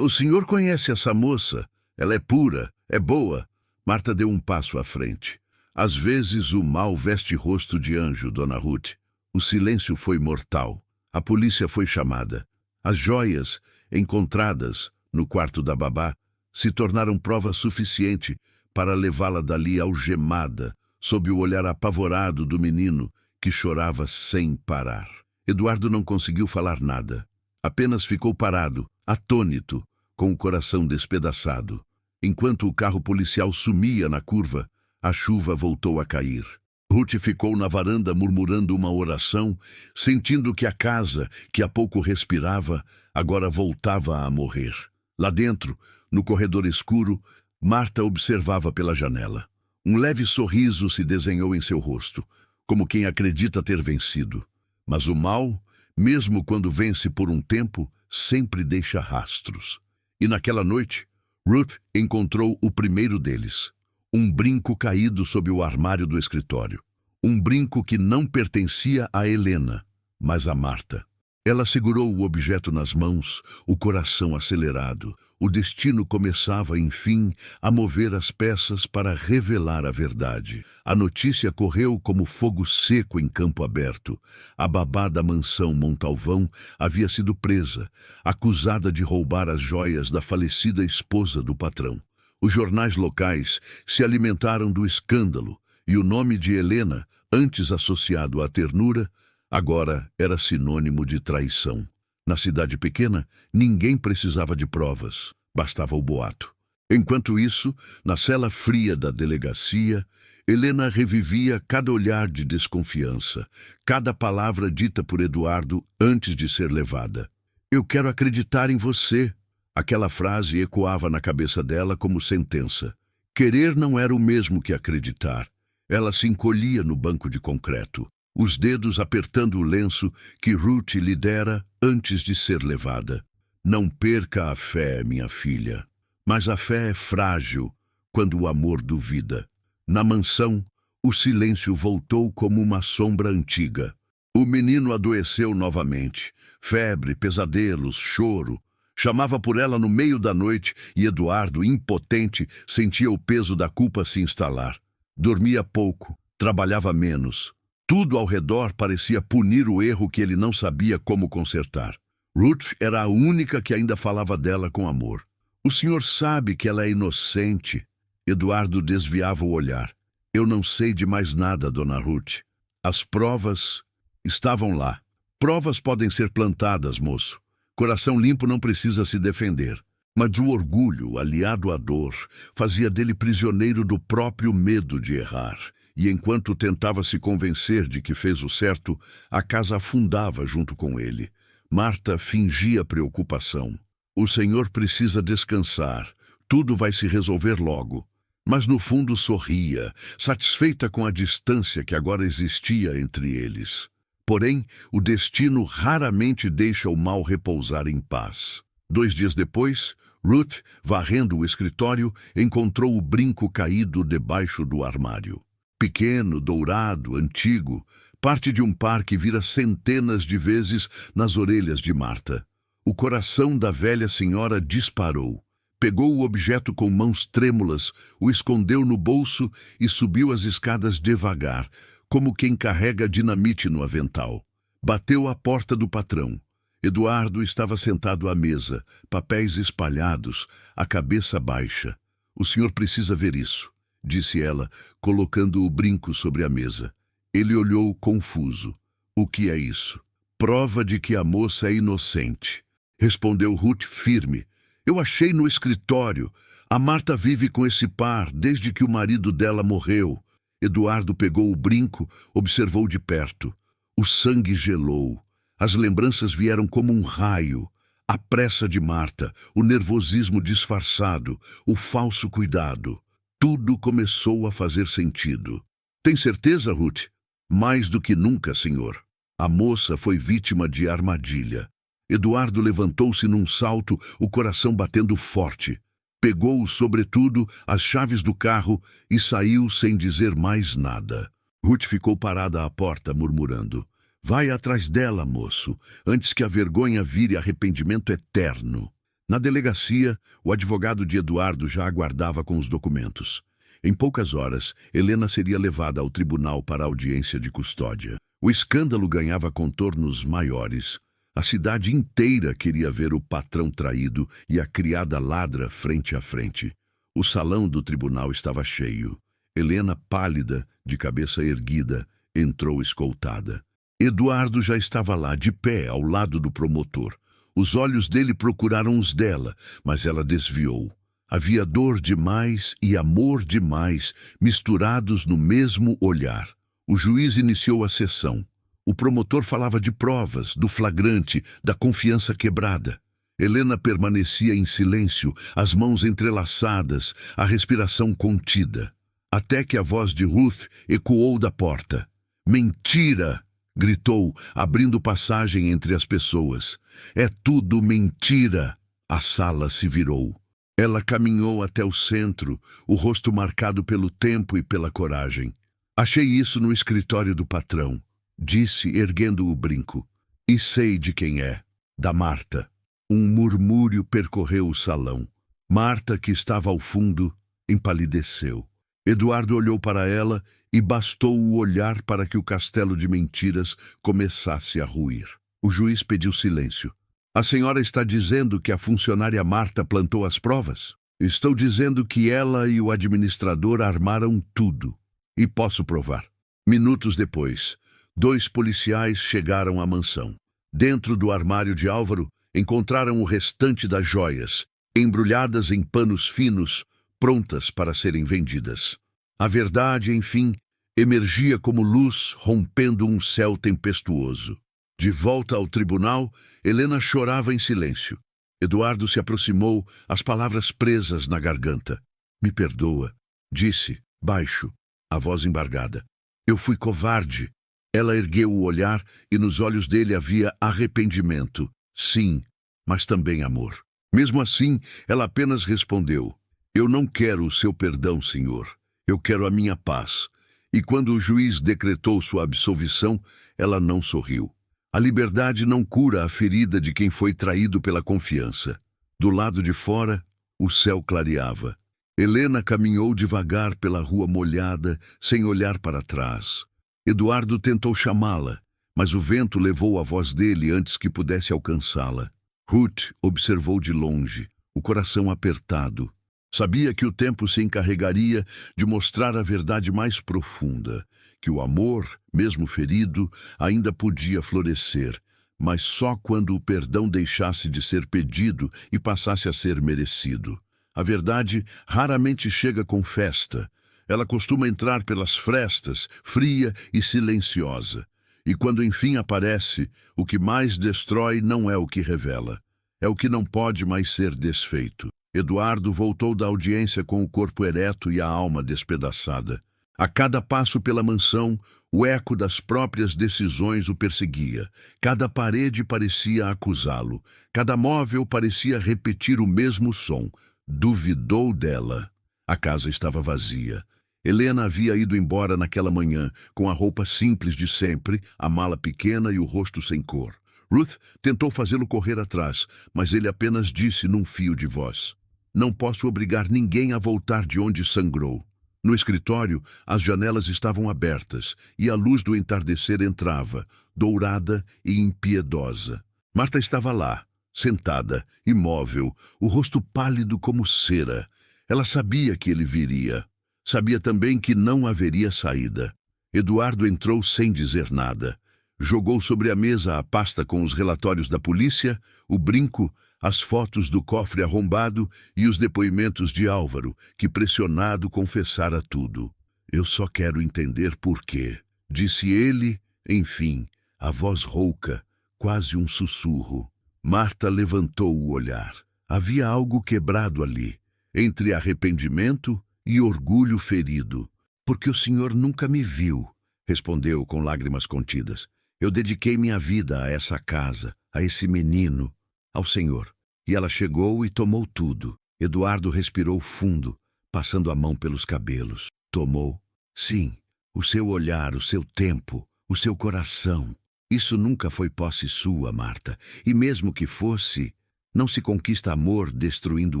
O senhor conhece essa moça? Ela é pura, é boa. Marta deu um passo à frente. Às vezes o mal veste rosto de anjo, dona Ruth. O silêncio foi mortal. A polícia foi chamada. As joias, encontradas no quarto da babá, se tornaram prova suficiente para levá-la dali algemada, sob o olhar apavorado do menino, que chorava sem parar. Eduardo não conseguiu falar nada. Apenas ficou parado, atônito, com o coração despedaçado. Enquanto o carro policial sumia na curva, a chuva voltou a cair. Ruth ficou na varanda murmurando uma oração, sentindo que a casa, que há pouco respirava, agora voltava a morrer. Lá dentro, no corredor escuro, Marta observava pela janela. Um leve sorriso se desenhou em seu rosto, como quem acredita ter vencido. Mas o mal, mesmo quando vence por um tempo, sempre deixa rastros. E naquela noite, Ruth encontrou o primeiro deles. Um brinco caído sob o armário do escritório. Um brinco que não pertencia a Helena, mas a Marta. Ela segurou o objeto nas mãos, o coração acelerado. O destino começava, enfim, a mover as peças para revelar a verdade. A notícia correu como fogo seco em campo aberto. A babá da mansão Montalvão havia sido presa, acusada de roubar as joias da falecida esposa do patrão. Os jornais locais se alimentaram do escândalo, e o nome de Helena, antes associado à ternura, agora era sinônimo de traição. Na cidade pequena, ninguém precisava de provas, bastava o boato. Enquanto isso, na cela fria da delegacia, Helena revivia cada olhar de desconfiança, cada palavra dita por Eduardo antes de ser levada. Eu quero acreditar em você. Aquela frase ecoava na cabeça dela como sentença. Querer não era o mesmo que acreditar. Ela se encolhia no banco de concreto, os dedos apertando o lenço que Ruth lhe dera antes de ser levada. Não perca a fé, minha filha. Mas a fé é frágil quando o amor duvida. Na mansão, o silêncio voltou como uma sombra antiga. O menino adoeceu novamente. Febre, pesadelos, choro. Chamava por ela no meio da noite e Eduardo, impotente, sentia o peso da culpa se instalar. Dormia pouco, trabalhava menos. Tudo ao redor parecia punir o erro que ele não sabia como consertar. Ruth era a única que ainda falava dela com amor. O senhor sabe que ela é inocente. Eduardo desviava o olhar. Eu não sei de mais nada, dona Ruth. As provas estavam lá. Provas podem ser plantadas, moço. Coração limpo não precisa se defender. Mas o orgulho, aliado à dor, fazia dele prisioneiro do próprio medo de errar. E enquanto tentava se convencer de que fez o certo, a casa afundava junto com ele. Marta fingia preocupação. O senhor precisa descansar. Tudo vai se resolver logo. Mas no fundo sorria, satisfeita com a distância que agora existia entre eles. Porém, o destino raramente deixa o mal repousar em paz. 2 dias depois, Ruth, varrendo o escritório, encontrou o brinco caído debaixo do armário. Pequeno, dourado, antigo, parte de um par que vira centenas de vezes nas orelhas de Marta. O coração da velha senhora disparou. Pegou o objeto com mãos trêmulas, o escondeu no bolso e subiu as escadas devagar, como quem carrega dinamite no avental. Bateu à porta do patrão. Eduardo estava sentado à mesa, papéis espalhados, a cabeça baixa. O senhor precisa ver isso, disse ela, colocando o brinco sobre a mesa. Ele olhou confuso. O que é isso? Prova de que a moça é inocente. Respondeu Ruth firme. Eu achei no escritório. A Marta vive com esse par desde que o marido dela morreu. Eduardo pegou o brinco, observou de perto. O sangue gelou. As lembranças vieram como um raio. A pressa de Marta, o nervosismo disfarçado, o falso cuidado. Tudo começou a fazer sentido. Tem certeza, Ruth? Mais do que nunca, senhor. A moça foi vítima de armadilha. Eduardo levantou-se num salto, o coração batendo forte. Pegou o sobretudo, as chaves do carro e saiu sem dizer mais nada. Ruth ficou parada à porta, murmurando. Vai atrás dela, moço, antes que a vergonha vire arrependimento eterno. Na delegacia, o advogado de Eduardo já aguardava com os documentos. Em poucas horas, Helena seria levada ao tribunal para a audiência de custódia. O escândalo ganhava contornos maiores. A cidade inteira queria ver o patrão traído e a criada ladra frente a frente. O salão do tribunal estava cheio. Helena, pálida, de cabeça erguida, entrou escoltada. Eduardo já estava lá, de pé, ao lado do promotor. Os olhos dele procuraram os dela, mas ela desviou. Havia dor demais e amor demais, misturados no mesmo olhar. O juiz iniciou a sessão. O promotor falava de provas, do flagrante, da confiança quebrada. Helena permanecia em silêncio, as mãos entrelaçadas, a respiração contida. Até que a voz de Ruth ecoou da porta. Mentira! Gritou, abrindo passagem entre as pessoas. É tudo mentira! A sala se virou. Ela caminhou até o centro, o rosto marcado pelo tempo e pela coragem. Achei isso no escritório do patrão, disse, erguendo o brinco. E sei de quem é. Da Marta. Um murmúrio percorreu o salão. Marta, que estava ao fundo, empalideceu. Eduardo olhou para ela e bastou o olhar para que o castelo de mentiras começasse a ruir. O juiz pediu silêncio. A senhora está dizendo que a funcionária Marta plantou as provas? Estou dizendo que ela e o administrador armaram tudo. E posso provar. Minutos depois, 2 policiais chegaram à mansão. Dentro do armário de Álvaro, encontraram o restante das joias, embrulhadas em panos finos, prontas para serem vendidas. A verdade, enfim, emergia como luz rompendo um céu tempestuoso. De volta ao tribunal, Helena chorava em silêncio. Eduardo se aproximou, as palavras presas na garganta. Me perdoa, disse, baixo, a voz embargada. Eu fui covarde. Ela ergueu o olhar e nos olhos dele havia arrependimento. Sim, mas também amor. Mesmo assim, ela apenas respondeu. Eu não quero o seu perdão, senhor. Eu quero a minha paz. E quando o juiz decretou sua absolvição, ela não sorriu. A liberdade não cura a ferida de quem foi traído pela confiança. Do lado de fora, o céu clareava. Helena caminhou devagar pela rua molhada, sem olhar para trás. Eduardo tentou chamá-la, mas o vento levou a voz dele antes que pudesse alcançá-la. Ruth observou de longe, o coração apertado. Sabia que o tempo se encarregaria de mostrar a verdade mais profunda, que o amor, mesmo ferido, ainda podia florescer, mas só quando o perdão deixasse de ser pedido e passasse a ser merecido. A verdade raramente chega com festa. Ela costuma entrar pelas frestas, fria e silenciosa. E quando enfim aparece, o que mais destrói não é o que revela. É o que não pode mais ser desfeito. Eduardo voltou da audiência com o corpo ereto e a alma despedaçada. A cada passo pela mansão, o eco das próprias decisões o perseguia. Cada parede parecia acusá-lo. Cada móvel parecia repetir o mesmo som. Duvidou dela. A casa estava vazia. Helena havia ido embora naquela manhã, com a roupa simples de sempre, a mala pequena e o rosto sem cor. Ruth tentou fazê-lo correr atrás, mas ele apenas disse num fio de voz. Não posso obrigar ninguém a voltar de onde sangrou. No escritório, as janelas estavam abertas e a luz do entardecer entrava, dourada e impiedosa. Marta estava lá, sentada, imóvel, o rosto pálido como cera. Ela sabia que ele viria. Sabia também que não haveria saída. Eduardo entrou sem dizer nada. Jogou sobre a mesa a pasta com os relatórios da polícia, o brinco, as fotos do cofre arrombado e os depoimentos de Álvaro, que pressionado confessara tudo. Eu só quero entender por quê, disse ele, enfim, a voz rouca, quase um sussurro. Marta levantou o olhar. Havia algo quebrado ali, entre arrependimento e orgulho ferido. Porque o senhor nunca me viu, respondeu com lágrimas contidas. Eu dediquei minha vida a essa casa, a esse menino, ao senhor. E ela chegou e tomou tudo. Eduardo respirou fundo, passando a mão pelos cabelos. Tomou? Sim, o seu olhar, o seu tempo, o seu coração. Isso nunca foi posse sua, Marta. E mesmo que fosse, não se conquista amor destruindo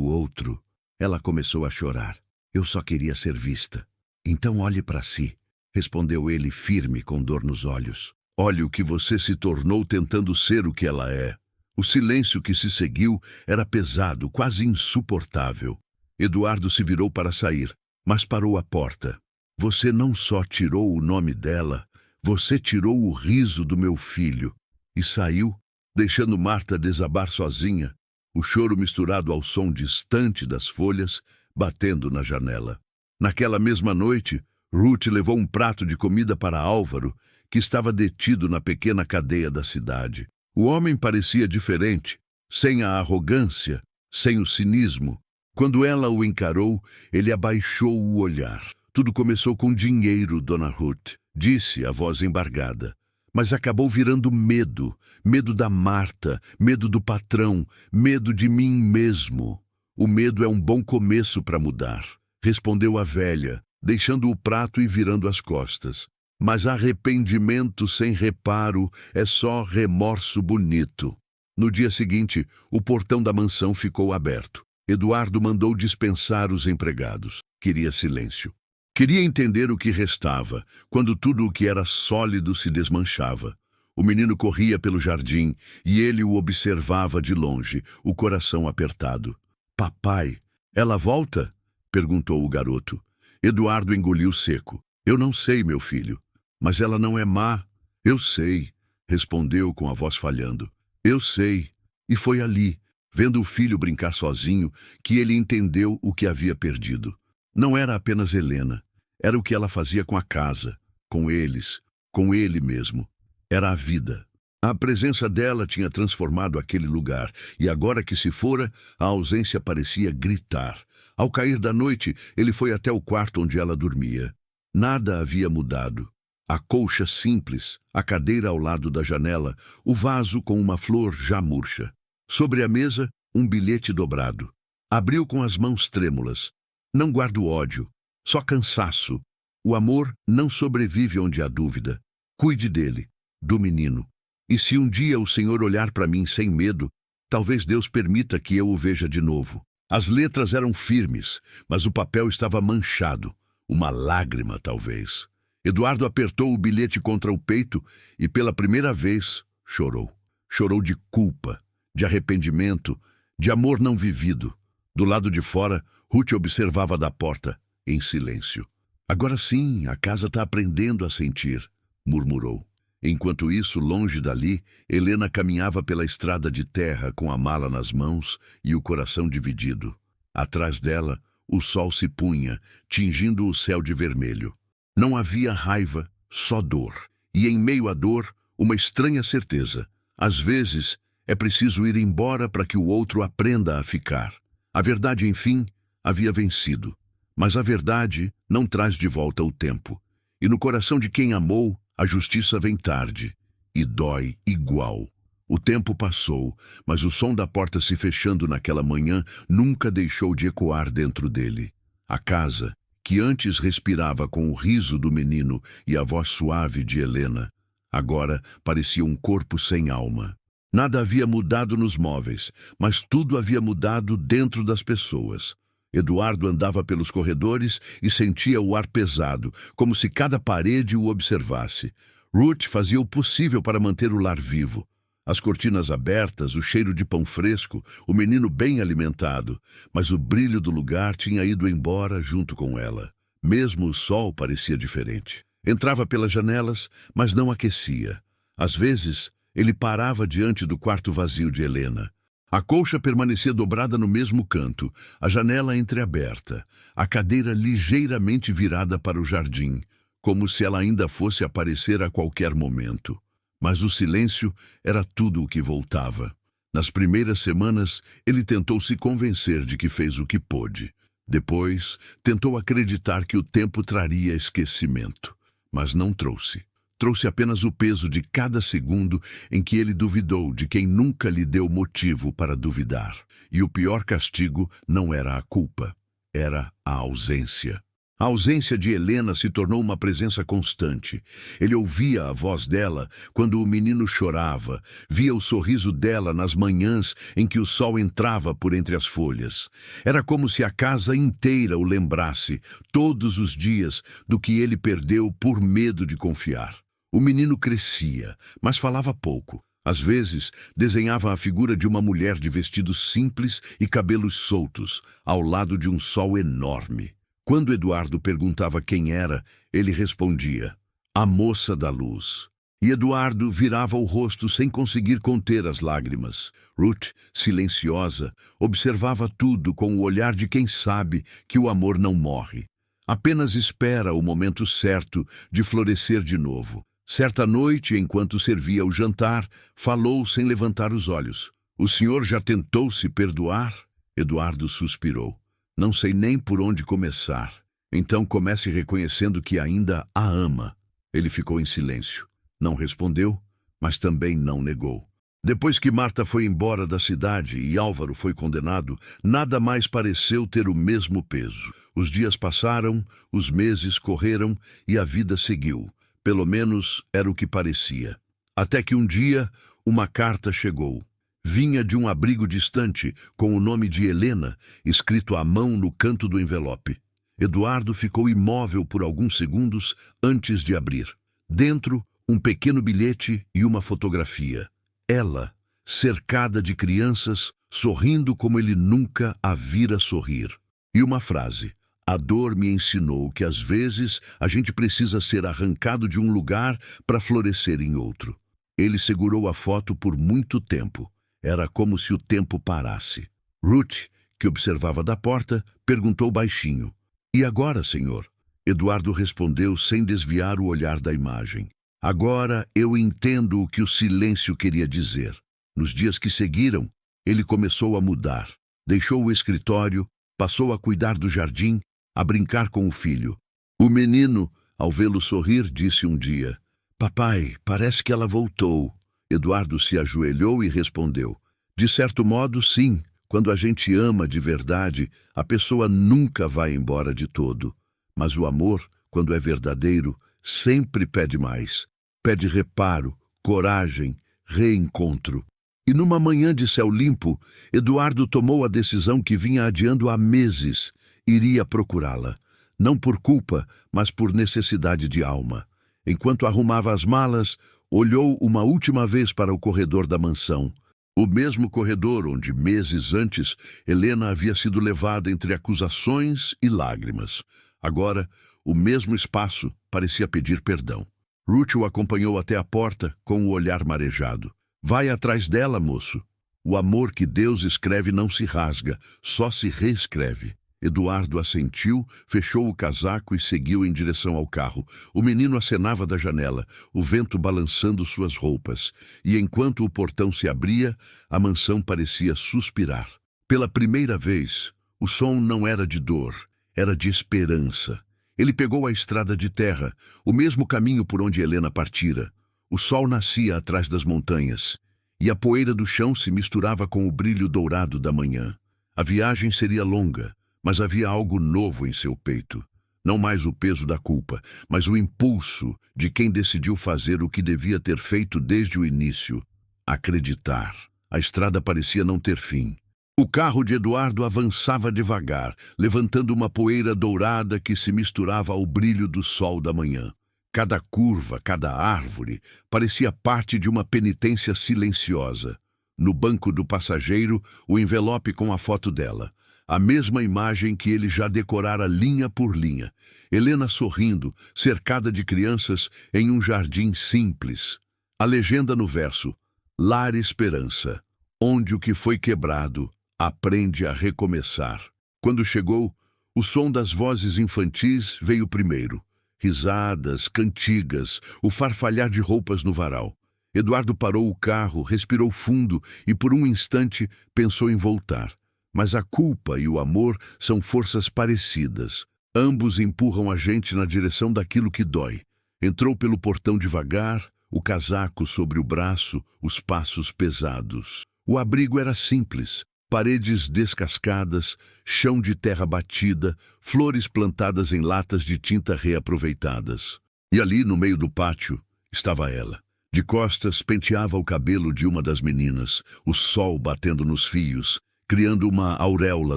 o outro. Ela começou a chorar. Eu só queria ser vista. Então olhe para si, respondeu ele firme com dor nos olhos. Olhe o que você se tornou tentando ser o que ela é. O silêncio que se seguiu era pesado, quase insuportável. Eduardo se virou para sair, mas parou à porta. Você não só tirou o nome dela, você tirou o riso do meu filho. E saiu, deixando Marta desabar sozinha, o choro misturado ao som distante das folhas, batendo na janela. Naquela mesma noite, Ruth levou um prato de comida para Álvaro, que estava detido na pequena cadeia da cidade. O homem parecia diferente, sem a arrogância, sem o cinismo. Quando ela o encarou, ele abaixou o olhar. Tudo começou com dinheiro, dona Ruth, disse a voz embargada. Mas acabou virando medo. Medo da Marta, medo do patrão, medo de mim mesmo. O medo é um bom começo para mudar, respondeu a velha, deixando o prato e virando as costas. Mas arrependimento sem reparo é só remorso bonito. No dia seguinte, o portão da mansão ficou aberto. Eduardo mandou dispensar os empregados. Queria silêncio. Queria entender o que restava, quando tudo o que era sólido se desmanchava. O menino corria pelo jardim e ele o observava de longe, o coração apertado. Papai, ela volta? Perguntou o garoto. Eduardo engoliu seco. Eu não sei, meu filho. Mas ela não é má. Eu sei, respondeu com a voz falhando. Eu sei. E foi ali, vendo o filho brincar sozinho, que ele entendeu o que havia perdido. Não era apenas Helena. Era o que ela fazia com a casa, com eles, com ele mesmo. Era a vida. A presença dela tinha transformado aquele lugar, e agora que se fora, a ausência parecia gritar. Ao cair da noite, ele foi até o quarto onde ela dormia. Nada havia mudado. A colcha simples, a cadeira ao lado da janela, o vaso com uma flor já murcha. Sobre a mesa, um bilhete dobrado. Abriu com as mãos trêmulas. Não guardo ódio, só cansaço. O amor não sobrevive onde há dúvida. Cuide dele, do menino. E se um dia o Senhor olhar para mim sem medo, talvez Deus permita que eu o veja de novo. As letras eram firmes, mas o papel estava manchado. Uma lágrima, talvez. Eduardo apertou o bilhete contra o peito e, pela primeira vez, chorou. Chorou de culpa, de arrependimento, de amor não vivido. Do lado de fora, Ruth observava da porta, em silêncio. Agora sim, a casa está aprendendo a sentir, murmurou. Enquanto isso, longe dali, Helena caminhava pela estrada de terra com a mala nas mãos e o coração dividido. Atrás dela, o sol se punha, tingindo o céu de vermelho. Não havia raiva, só dor. E em meio à dor, uma estranha certeza. Às vezes, é preciso ir embora para que o outro aprenda a ficar. A verdade, enfim, havia vencido. Mas a verdade não traz de volta o tempo. E no coração de quem amou, a justiça vem tarde. E dói igual. O tempo passou, mas o som da porta se fechando naquela manhã nunca deixou de ecoar dentro dele. A casa, que antes respirava com o riso do menino e a voz suave de Helena, agora parecia um corpo sem alma. Nada havia mudado nos móveis, mas tudo havia mudado dentro das pessoas. Eduardo andava pelos corredores e sentia o ar pesado, como se cada parede o observasse. Ruth fazia o possível para manter o lar vivo. As cortinas abertas, o cheiro de pão fresco, o menino bem alimentado, mas o brilho do lugar tinha ido embora junto com ela. Mesmo o sol parecia diferente. Entrava pelas janelas, mas não aquecia. Às vezes, ele parava diante do quarto vazio de Helena. A colcha permanecia dobrada no mesmo canto, a janela entreaberta, a cadeira ligeiramente virada para o jardim, como se ela ainda fosse aparecer a qualquer momento. Mas o silêncio era tudo o que voltava. Nas primeiras semanas, ele tentou se convencer de que fez o que pôde. Depois, tentou acreditar que o tempo traria esquecimento, mas não trouxe. Trouxe apenas o peso de cada segundo em que ele duvidou de quem nunca lhe deu motivo para duvidar. E o pior castigo não era a culpa, era a ausência. A ausência de Helena se tornou uma presença constante. Ele ouvia a voz dela quando o menino chorava, via o sorriso dela nas manhãs em que o sol entrava por entre as folhas. Era como se a casa inteira o lembrasse, todos os dias, do que ele perdeu por medo de confiar. O menino crescia, mas falava pouco. Às vezes, desenhava a figura de uma mulher de vestidos simples e cabelos soltos, ao lado de um sol enorme. Quando Eduardo perguntava quem era, ele respondia, a moça da luz. E Eduardo virava o rosto sem conseguir conter as lágrimas. Ruth, silenciosa, observava tudo com o olhar de quem sabe que o amor não morre. Apenas espera o momento certo de florescer de novo. Certa noite, enquanto servia o jantar, falou sem levantar os olhos. O senhor já tentou se perdoar? Eduardo suspirou. Não sei nem por onde começar. Então comece reconhecendo que ainda a ama. Ele ficou em silêncio. Não respondeu, mas também não negou. Depois que Marta foi embora da cidade e Álvaro foi condenado, nada mais pareceu ter o mesmo peso. Os dias passaram, os meses correram e a vida seguiu. Pelo menos era o que parecia. Até que um dia, uma carta chegou. Vinha de um abrigo distante, com o nome de Helena, escrito à mão no canto do envelope. Eduardo ficou imóvel por alguns segundos antes de abrir. Dentro, um pequeno bilhete e uma fotografia. Ela, cercada de crianças, sorrindo como ele nunca a vira sorrir. E uma frase. A dor me ensinou que às vezes a gente precisa ser arrancado de um lugar para florescer em outro. Ele segurou a foto por muito tempo. Era como se o tempo parasse. Ruth, que observava da porta, perguntou baixinho. E agora, senhor? Eduardo respondeu sem desviar o olhar da imagem. Agora eu entendo o que o silêncio queria dizer. Nos dias que seguiram, ele começou a mudar. Deixou o escritório, passou a cuidar do jardim, a brincar com o filho. O menino, ao vê-lo sorrir, disse um dia, papai, parece que ela voltou. Eduardo se ajoelhou e respondeu, de certo modo, sim, quando a gente ama de verdade, a pessoa nunca vai embora de todo. Mas o amor, quando é verdadeiro, sempre pede mais. Pede reparo, coragem, reencontro. E numa manhã de céu limpo, Eduardo tomou a decisão que vinha adiando há meses. Iria procurá-la, não por culpa, mas por necessidade de alma. Enquanto arrumava as malas, olhou uma última vez para o corredor da mansão. O mesmo corredor onde, meses antes, Helena havia sido levada entre acusações e lágrimas. Agora, o mesmo espaço parecia pedir perdão. Ruth o acompanhou até a porta com o olhar marejado. Vai atrás dela, moço. O amor que Deus escreve não se rasga, só se reescreve. Eduardo assentiu, fechou o casaco e seguiu em direção ao carro. O menino acenava da janela, o vento balançando suas roupas. E enquanto o portão se abria, a mansão parecia suspirar. Pela primeira vez, o som não era de dor, era de esperança. Ele pegou a estrada de terra, o mesmo caminho por onde Helena partira. O sol nascia atrás das montanhas, e a poeira do chão se misturava com o brilho dourado da manhã. A viagem seria longa, mas havia algo novo em seu peito. Não mais o peso da culpa, mas o impulso de quem decidiu fazer o que devia ter feito desde o início. Acreditar. A estrada parecia não ter fim. O carro de Eduardo avançava devagar, levantando uma poeira dourada que se misturava ao brilho do sol da manhã. Cada curva, cada árvore, parecia parte de uma penitência silenciosa. No banco do passageiro, o envelope com a foto dela. a mesma imagem que ele já decorara linha por linha. Helena sorrindo, cercada de crianças em um jardim simples. A legenda no verso: Lar Esperança, onde o que foi quebrado aprende a recomeçar. Quando chegou, o som das vozes infantis veio primeiro. Risadas, cantigas, o farfalhar de roupas no varal. Eduardo parou o carro, respirou fundo e por um instante pensou em voltar. Mas a culpa e o amor são forças parecidas. Ambos empurram a gente na direção daquilo que dói. Entrou pelo portão devagar, o casaco sobre o braço, os passos pesados. O abrigo era simples. Paredes descascadas, chão de terra batida, flores plantadas em latas de tinta reaproveitadas. E ali, no meio do pátio, estava ela. De costas, penteava o cabelo de uma das meninas, o sol batendo nos fios, criando uma auréola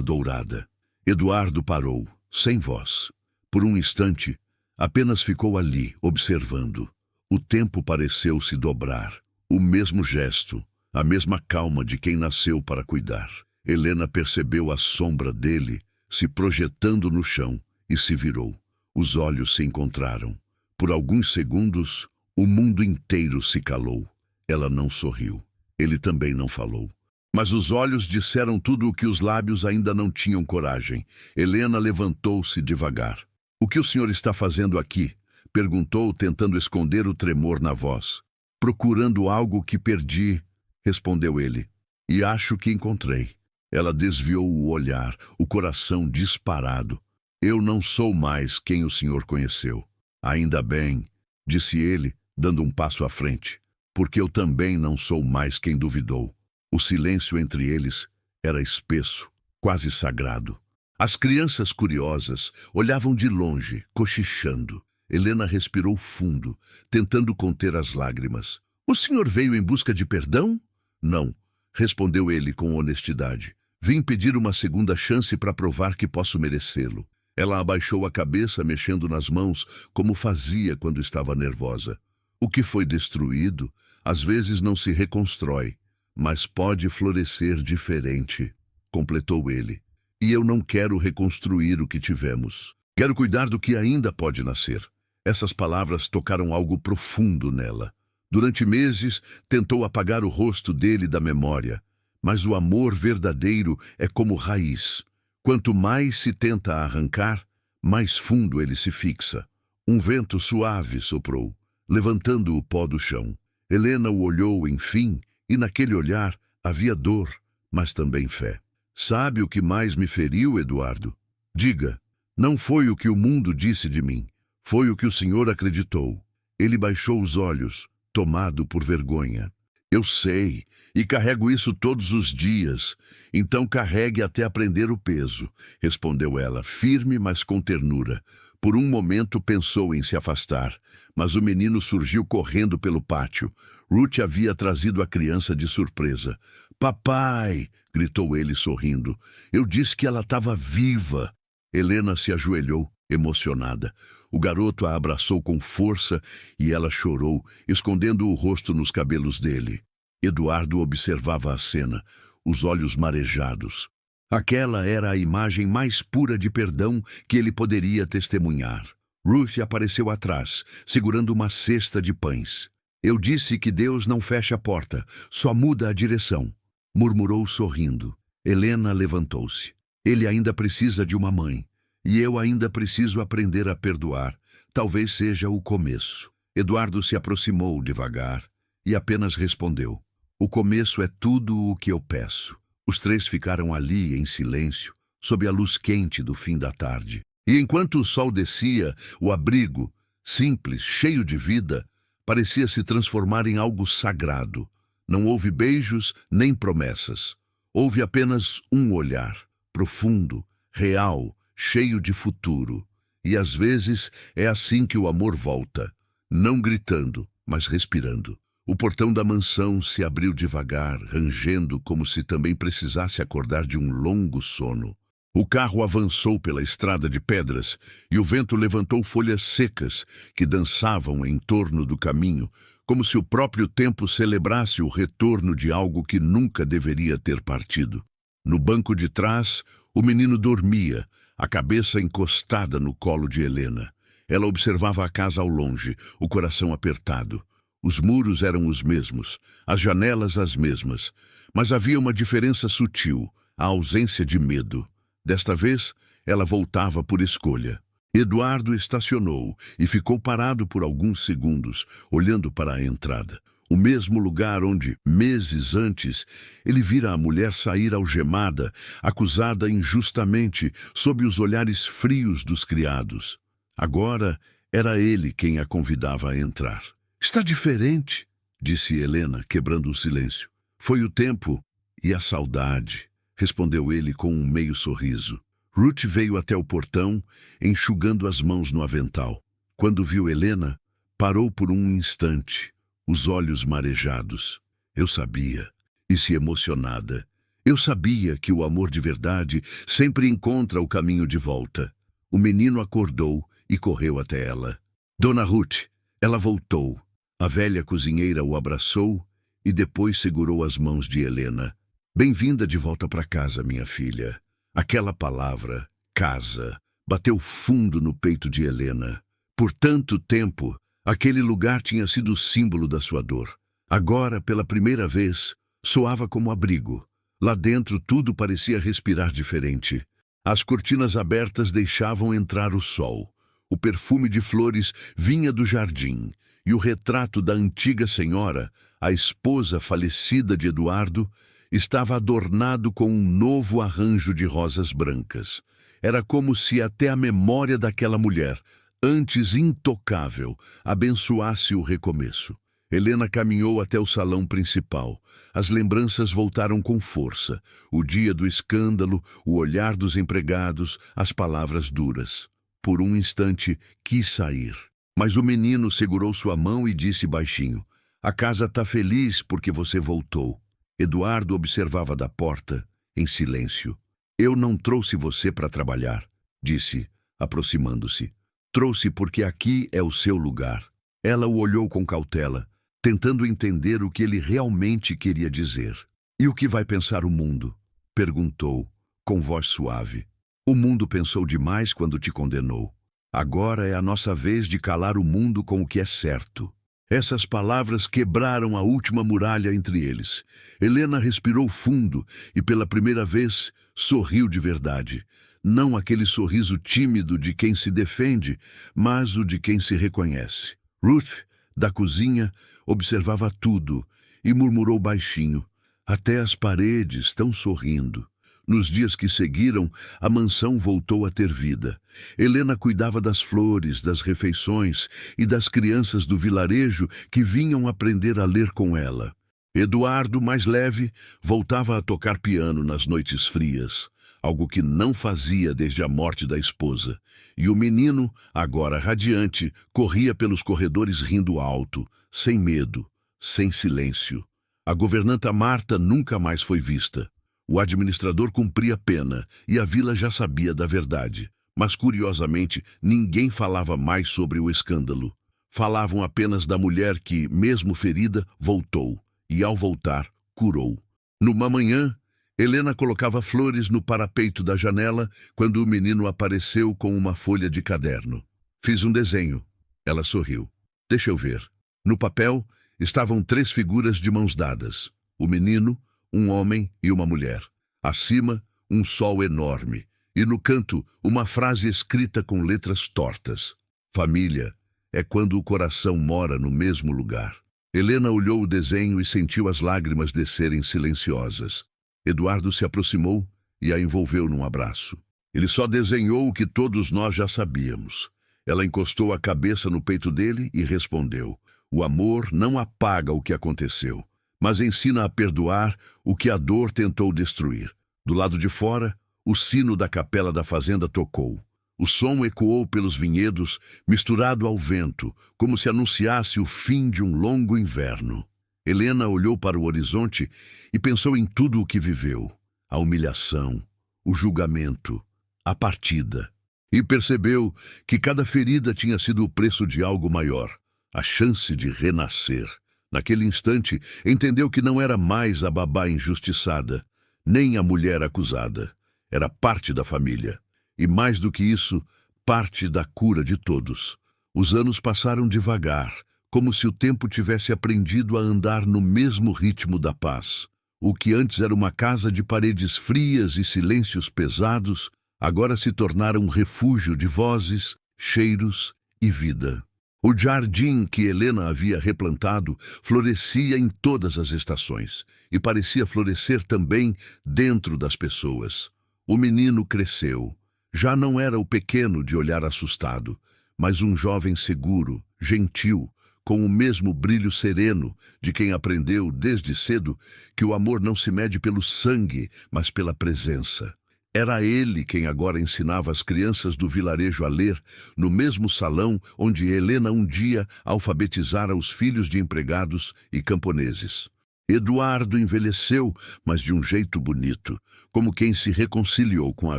dourada. Eduardo parou, sem voz. Por um instante, apenas ficou ali, observando. O tempo pareceu se dobrar. O mesmo gesto, a mesma calma de quem nasceu para cuidar. Helena percebeu a sombra dele se projetando no chão e se virou. Os olhos se encontraram. Por alguns segundos, o mundo inteiro se calou. Ela não sorriu. Ele também não falou. Mas os olhos disseram tudo o que os lábios ainda não tinham coragem. Helena levantou-se devagar. "O que o senhor está fazendo aqui?" perguntou, tentando esconder o tremor na voz. "Procurando algo que perdi", respondeu ele. "E acho que encontrei." Ela desviou o olhar, o coração disparado. "Eu não sou mais quem o senhor conheceu." "Ainda bem", disse ele, dando um passo à frente, "porque eu também não sou mais quem duvidou." O silêncio entre eles era espesso, quase sagrado. As crianças curiosas olhavam de longe, cochichando. Helena respirou fundo, tentando conter as lágrimas. "O senhor veio em busca de perdão?" "Não", respondeu ele com honestidade. "Vim pedir uma segunda chance para provar que posso merecê-lo." Ela abaixou a cabeça, mexendo nas mãos, como fazia quando estava nervosa. "O que foi destruído, às vezes não se reconstrói, mas pode florescer diferente", completou ele. "E eu não quero reconstruir o que tivemos. Quero cuidar do que ainda pode nascer." Essas palavras tocaram algo profundo nela. Durante meses, tentou apagar o rosto dele da memória. Mas o amor verdadeiro é como raiz. Quanto mais se tenta arrancar, mais fundo ele se fixa. Um vento suave soprou, levantando o pó do chão. Helena o olhou, enfim, e naquele olhar havia dor, mas também fé. "Sabe o que mais me feriu, Eduardo? Diga, não foi o que o mundo disse de mim, foi o que o senhor acreditou." Ele baixou os olhos, tomado por vergonha. "Eu sei, e carrego isso todos os dias. Então carregue até aprender o peso", respondeu ela, firme, mas com ternura. Por um momento pensou em se afastar, mas o menino surgiu correndo pelo pátio. Ruth havia trazido a criança de surpresa. "Papai!" gritou ele sorrindo. "Eu disse que ela estava viva." Helena se ajoelhou, emocionada. O garoto a abraçou com força e ela chorou, escondendo o rosto nos cabelos dele. Eduardo observava a cena, os olhos marejados. Aquela era a imagem mais pura de perdão que ele poderia testemunhar. Ruth apareceu atrás, segurando uma cesta de pães. "Eu disse que Deus não fecha a porta, só muda a direção", murmurou sorrindo. Helena levantou-se. "Ele ainda precisa de uma mãe. E eu ainda preciso aprender a perdoar. Talvez seja o começo." Eduardo se aproximou devagar e apenas respondeu: "O começo é tudo o que eu peço." Os três ficaram ali em silêncio, sob a luz quente do fim da tarde. E enquanto o sol descia, o abrigo, simples, cheio de vida, parecia se transformar em algo sagrado. Não houve beijos nem promessas. Houve apenas um olhar, profundo, real, cheio de futuro. E às vezes é assim que o amor volta, não gritando, mas respirando. O portão da mansão se abriu devagar, rangendo como se também precisasse acordar de um longo sono. O carro avançou pela estrada de pedras e o vento levantou folhas secas que dançavam em torno do caminho, como se o próprio tempo celebrasse o retorno de algo que nunca deveria ter partido. No banco de trás, O menino dormia, a cabeça encostada no colo de Helena. Ela observava a casa ao longe, o coração apertado. Os muros eram os mesmos, as janelas as mesmas, mas havia uma diferença sutil, a ausência de medo. Desta vez, ela voltava por escolha. Eduardo estacionou e ficou parado por alguns segundos, olhando para a entrada. O mesmo lugar onde, meses antes, ele vira a mulher sair algemada, acusada injustamente, sob os olhares frios dos criados. Agora era ele quem a convidava a entrar. "Está diferente", disse Helena, quebrando o silêncio. "Foi o tempo e a saudade", respondeu ele com um meio sorriso. Ruth veio até o portão, enxugando as mãos no avental. Quando viu Helena, parou por um instante, os olhos marejados. "Eu sabia", disse emocionada. "Eu sabia que o amor de verdade sempre encontra o caminho de volta." O menino acordou e correu até ela. "Dona Ruth", ela voltou. A velha cozinheira o abraçou e depois segurou as mãos de Helena. "Bem-vinda de volta para casa, minha filha." Aquela palavra, casa, bateu fundo no peito de Helena. Por tanto tempo, aquele lugar tinha sido o símbolo da sua dor. Agora, pela primeira vez, soava como abrigo. Lá dentro tudo parecia respirar diferente. As cortinas abertas deixavam entrar o sol. O perfume de flores vinha do jardim, e o retrato da antiga senhora, a esposa falecida de Eduardo, estava adornado com um novo arranjo de rosas brancas. Era como se até a memória daquela mulher, antes intocável, abençoasse o recomeço. Helena caminhou até o salão principal. As lembranças voltaram com força. O dia do escândalo, o olhar dos empregados, as palavras duras. Por um instante, quis sair. Mas o menino segurou sua mão e disse baixinho: "A casa está feliz porque você voltou." Eduardo observava da porta, em silêncio. "Eu não trouxe você para trabalhar", disse, aproximando-se. "Trouxe porque aqui é o seu lugar." Ela o olhou com cautela, tentando entender o que ele realmente queria dizer. "E o que vai pensar o mundo?" perguntou, com voz suave. "O mundo pensou demais quando te condenou. Agora é a nossa vez de calar o mundo com o que é certo." Essas palavras quebraram a última muralha entre eles. Helena respirou fundo e, pela primeira vez, sorriu de verdade. Não aquele sorriso tímido de quem se defende, mas o de quem se reconhece. Ruth, da cozinha, observava tudo e murmurou baixinho: "Até as paredes estão sorrindo." Nos dias que seguiram, a mansão voltou a ter vida. Helena cuidava das flores, das refeições e das crianças do vilarejo que vinham aprender a ler com ela. Eduardo, mais leve, voltava a tocar piano nas noites frias, algo que não fazia desde a morte da esposa. E o menino, agora radiante, corria pelos corredores rindo alto, sem medo, sem silêncio. A governanta Marta nunca mais foi vista. O administrador cumpria pena e a vila já sabia da verdade. Mas, curiosamente, ninguém falava mais sobre o escândalo. Falavam apenas da mulher que, mesmo ferida, voltou e, ao voltar, curou. Numa manhã, Helena colocava flores no parapeito da janela quando o menino apareceu com uma folha de caderno. "Fiz um desenho." Ela sorriu. "Deixa eu ver." No papel estavam 3 figuras de mãos dadas. O menino, um homem e uma mulher. Acima, um sol enorme. E no canto, uma frase escrita com letras tortas: "Família é quando o coração mora no mesmo lugar." Helena olhou o desenho e sentiu as lágrimas descerem silenciosas. Eduardo se aproximou e a envolveu num abraço. "Ele só desenhou o que todos nós já sabíamos." Ela encostou a cabeça no peito dele e respondeu: "O amor não apaga o que aconteceu, mas ensina a perdoar o que a dor tentou destruir." Do lado de fora, o sino da capela da fazenda tocou. O som ecoou pelos vinhedos, misturado ao vento, como se anunciasse o fim de um longo inverno. Helena olhou para o horizonte e pensou em tudo o que viveu: a humilhação, o julgamento, a partida. E percebeu que cada ferida tinha sido o preço de algo maior, a chance de renascer. Naquele instante, entendeu que não era mais a babá injustiçada, nem a mulher acusada. Era parte da família. E mais do que isso, parte da cura de todos. Os anos passaram devagar, como se o tempo tivesse aprendido a andar no mesmo ritmo da paz. O que antes era uma casa de paredes frias e silêncios pesados, agora se tornara um refúgio de vozes, cheiros e vida. O jardim que Helena havia replantado florescia em todas as estações e parecia florescer também dentro das pessoas. O menino cresceu. Já não era o pequeno de olhar assustado, mas um jovem seguro, gentil, com o mesmo brilho sereno de quem aprendeu desde cedo que o amor não se mede pelo sangue, mas pela presença. Era ele quem agora ensinava as crianças do vilarejo a ler, no mesmo salão onde Helena um dia alfabetizara os filhos de empregados e camponeses. Eduardo envelheceu, mas de um jeito bonito, como quem se reconciliou com a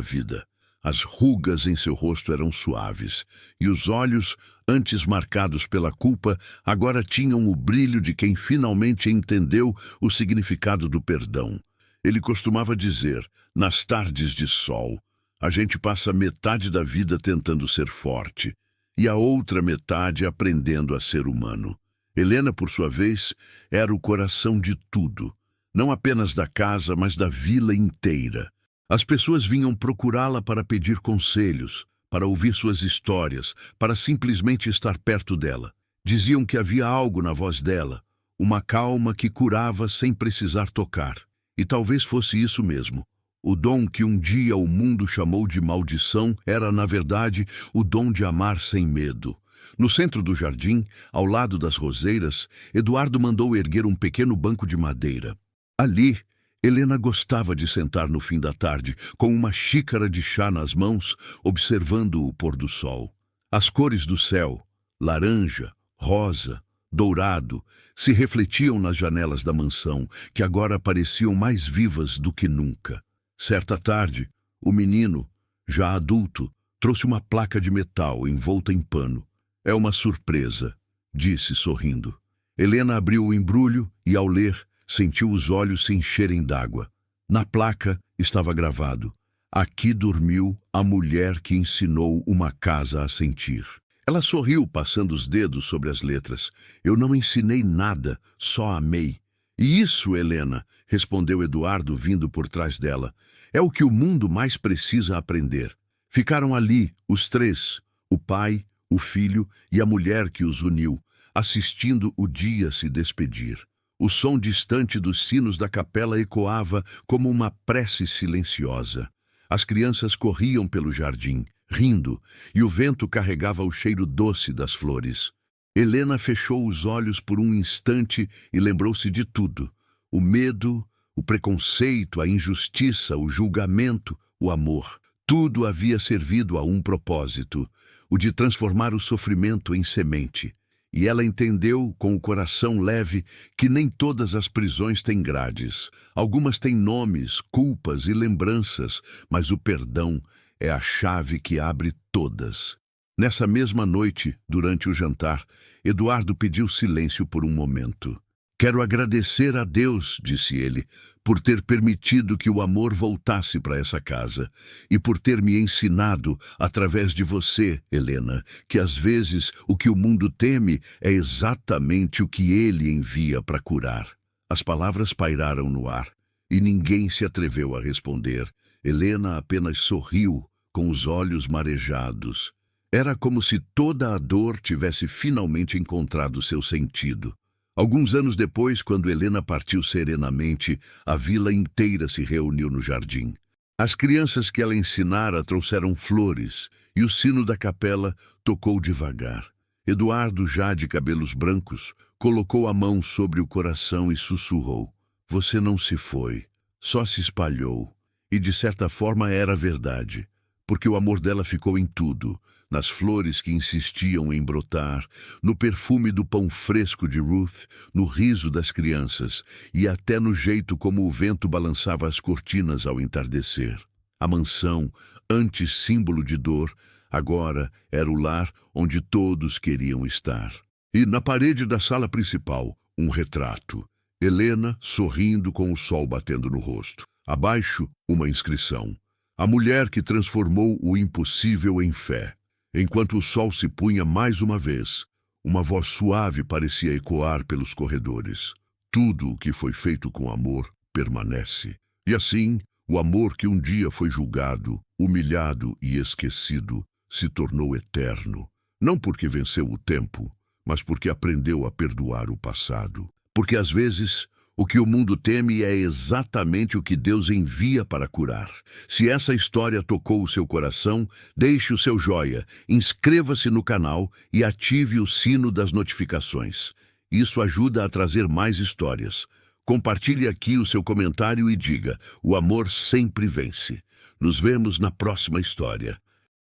vida. As rugas em seu rosto eram suaves, e os olhos, antes marcados pela culpa, agora tinham o brilho de quem finalmente entendeu o significado do perdão. Ele costumava dizer, nas tardes de sol, a gente passa metade da vida tentando ser forte, e a outra metade aprendendo a ser humano. Helena, por sua vez, era o coração de tudo, não apenas da casa, mas da vila inteira. As pessoas vinham procurá-la para pedir conselhos, para ouvir suas histórias, para simplesmente estar perto dela. Diziam que havia algo na voz dela, uma calma que curava sem precisar tocar. E talvez fosse isso mesmo. O dom que um dia o mundo chamou de maldição era, na verdade, o dom de amar sem medo. No centro do jardim, ao lado das roseiras, Eduardo mandou erguer um pequeno banco de madeira. Ali, Helena gostava de sentar no fim da tarde, com uma xícara de chá nas mãos, observando o pôr do sol. As cores do céu, laranja, rosa, dourado, se refletiam nas janelas da mansão, que agora pareciam mais vivas do que nunca. Certa tarde, o menino, já adulto, trouxe uma placa de metal envolta em pano. "É uma surpresa", disse sorrindo. Helena abriu o embrulho e, ao ler, sentiu os olhos se encherem d'água. Na placa estava gravado: "Aqui dormiu a mulher que ensinou uma casa a sentir." Ela sorriu, passando os dedos sobre as letras. "Eu não ensinei nada, só amei." "E isso, Helena", respondeu Eduardo, vindo por trás dela, "é o que o mundo mais precisa aprender." Ficaram ali, os três, o pai, o filho e a mulher que os uniu, assistindo o dia se despedir. O som distante dos sinos da capela ecoava como uma prece silenciosa. As crianças corriam pelo jardim, rindo, e o vento carregava o cheiro doce das flores. Helena fechou os olhos por um instante e lembrou-se de tudo: o medo, o preconceito, a injustiça, o julgamento, o amor. Tudo havia servido a um propósito, o de transformar o sofrimento em semente. E ela entendeu, com o coração leve, que nem todas as prisões têm grades. Algumas têm nomes, culpas e lembranças, mas o perdão é a chave que abre todas. Nessa mesma noite, durante o jantar, Eduardo pediu silêncio por um momento. "Quero agradecer a Deus", disse ele, "por ter permitido que o amor voltasse para essa casa e por ter me ensinado, através de você, Helena, que às vezes o que o mundo teme é exatamente o que ele envia para curar." As palavras pairaram no ar e ninguém se atreveu a responder. Helena apenas sorriu, com os olhos marejados. Era como se toda a dor tivesse finalmente encontrado seu sentido. Alguns anos depois, quando Helena partiu serenamente, a vila inteira se reuniu no jardim. As crianças que ela ensinara trouxeram flores, e o sino da capela tocou devagar. Eduardo, já de cabelos brancos, colocou a mão sobre o coração e sussurrou: "Você não se foi, só se espalhou." E de certa forma era verdade, porque o amor dela ficou em tudo, nas flores que insistiam em brotar, no perfume do pão fresco de Ruth, no riso das crianças e até no jeito como o vento balançava as cortinas ao entardecer. A mansão, antes símbolo de dor, agora era o lar onde todos queriam estar. E na parede da sala principal, um retrato. Helena sorrindo com o sol batendo no rosto. Abaixo, uma inscrição: A mulher que transformou o impossível em fé. Enquanto o sol se punha mais uma vez, uma voz suave parecia ecoar pelos corredores. Tudo o que foi feito com amor permanece. E assim, o amor que um dia foi julgado, humilhado e esquecido, se tornou eterno. Não porque venceu o tempo, mas porque aprendeu a perdoar o passado. Porque às vezes, o que o mundo teme é exatamente o que Deus envia para curar. Se essa história tocou o seu coração, deixe o seu joia, inscreva-se no canal e ative o sino das notificações. Isso ajuda a trazer mais histórias. Compartilhe aqui o seu comentário e diga: o amor sempre vence. Nos vemos na próxima história.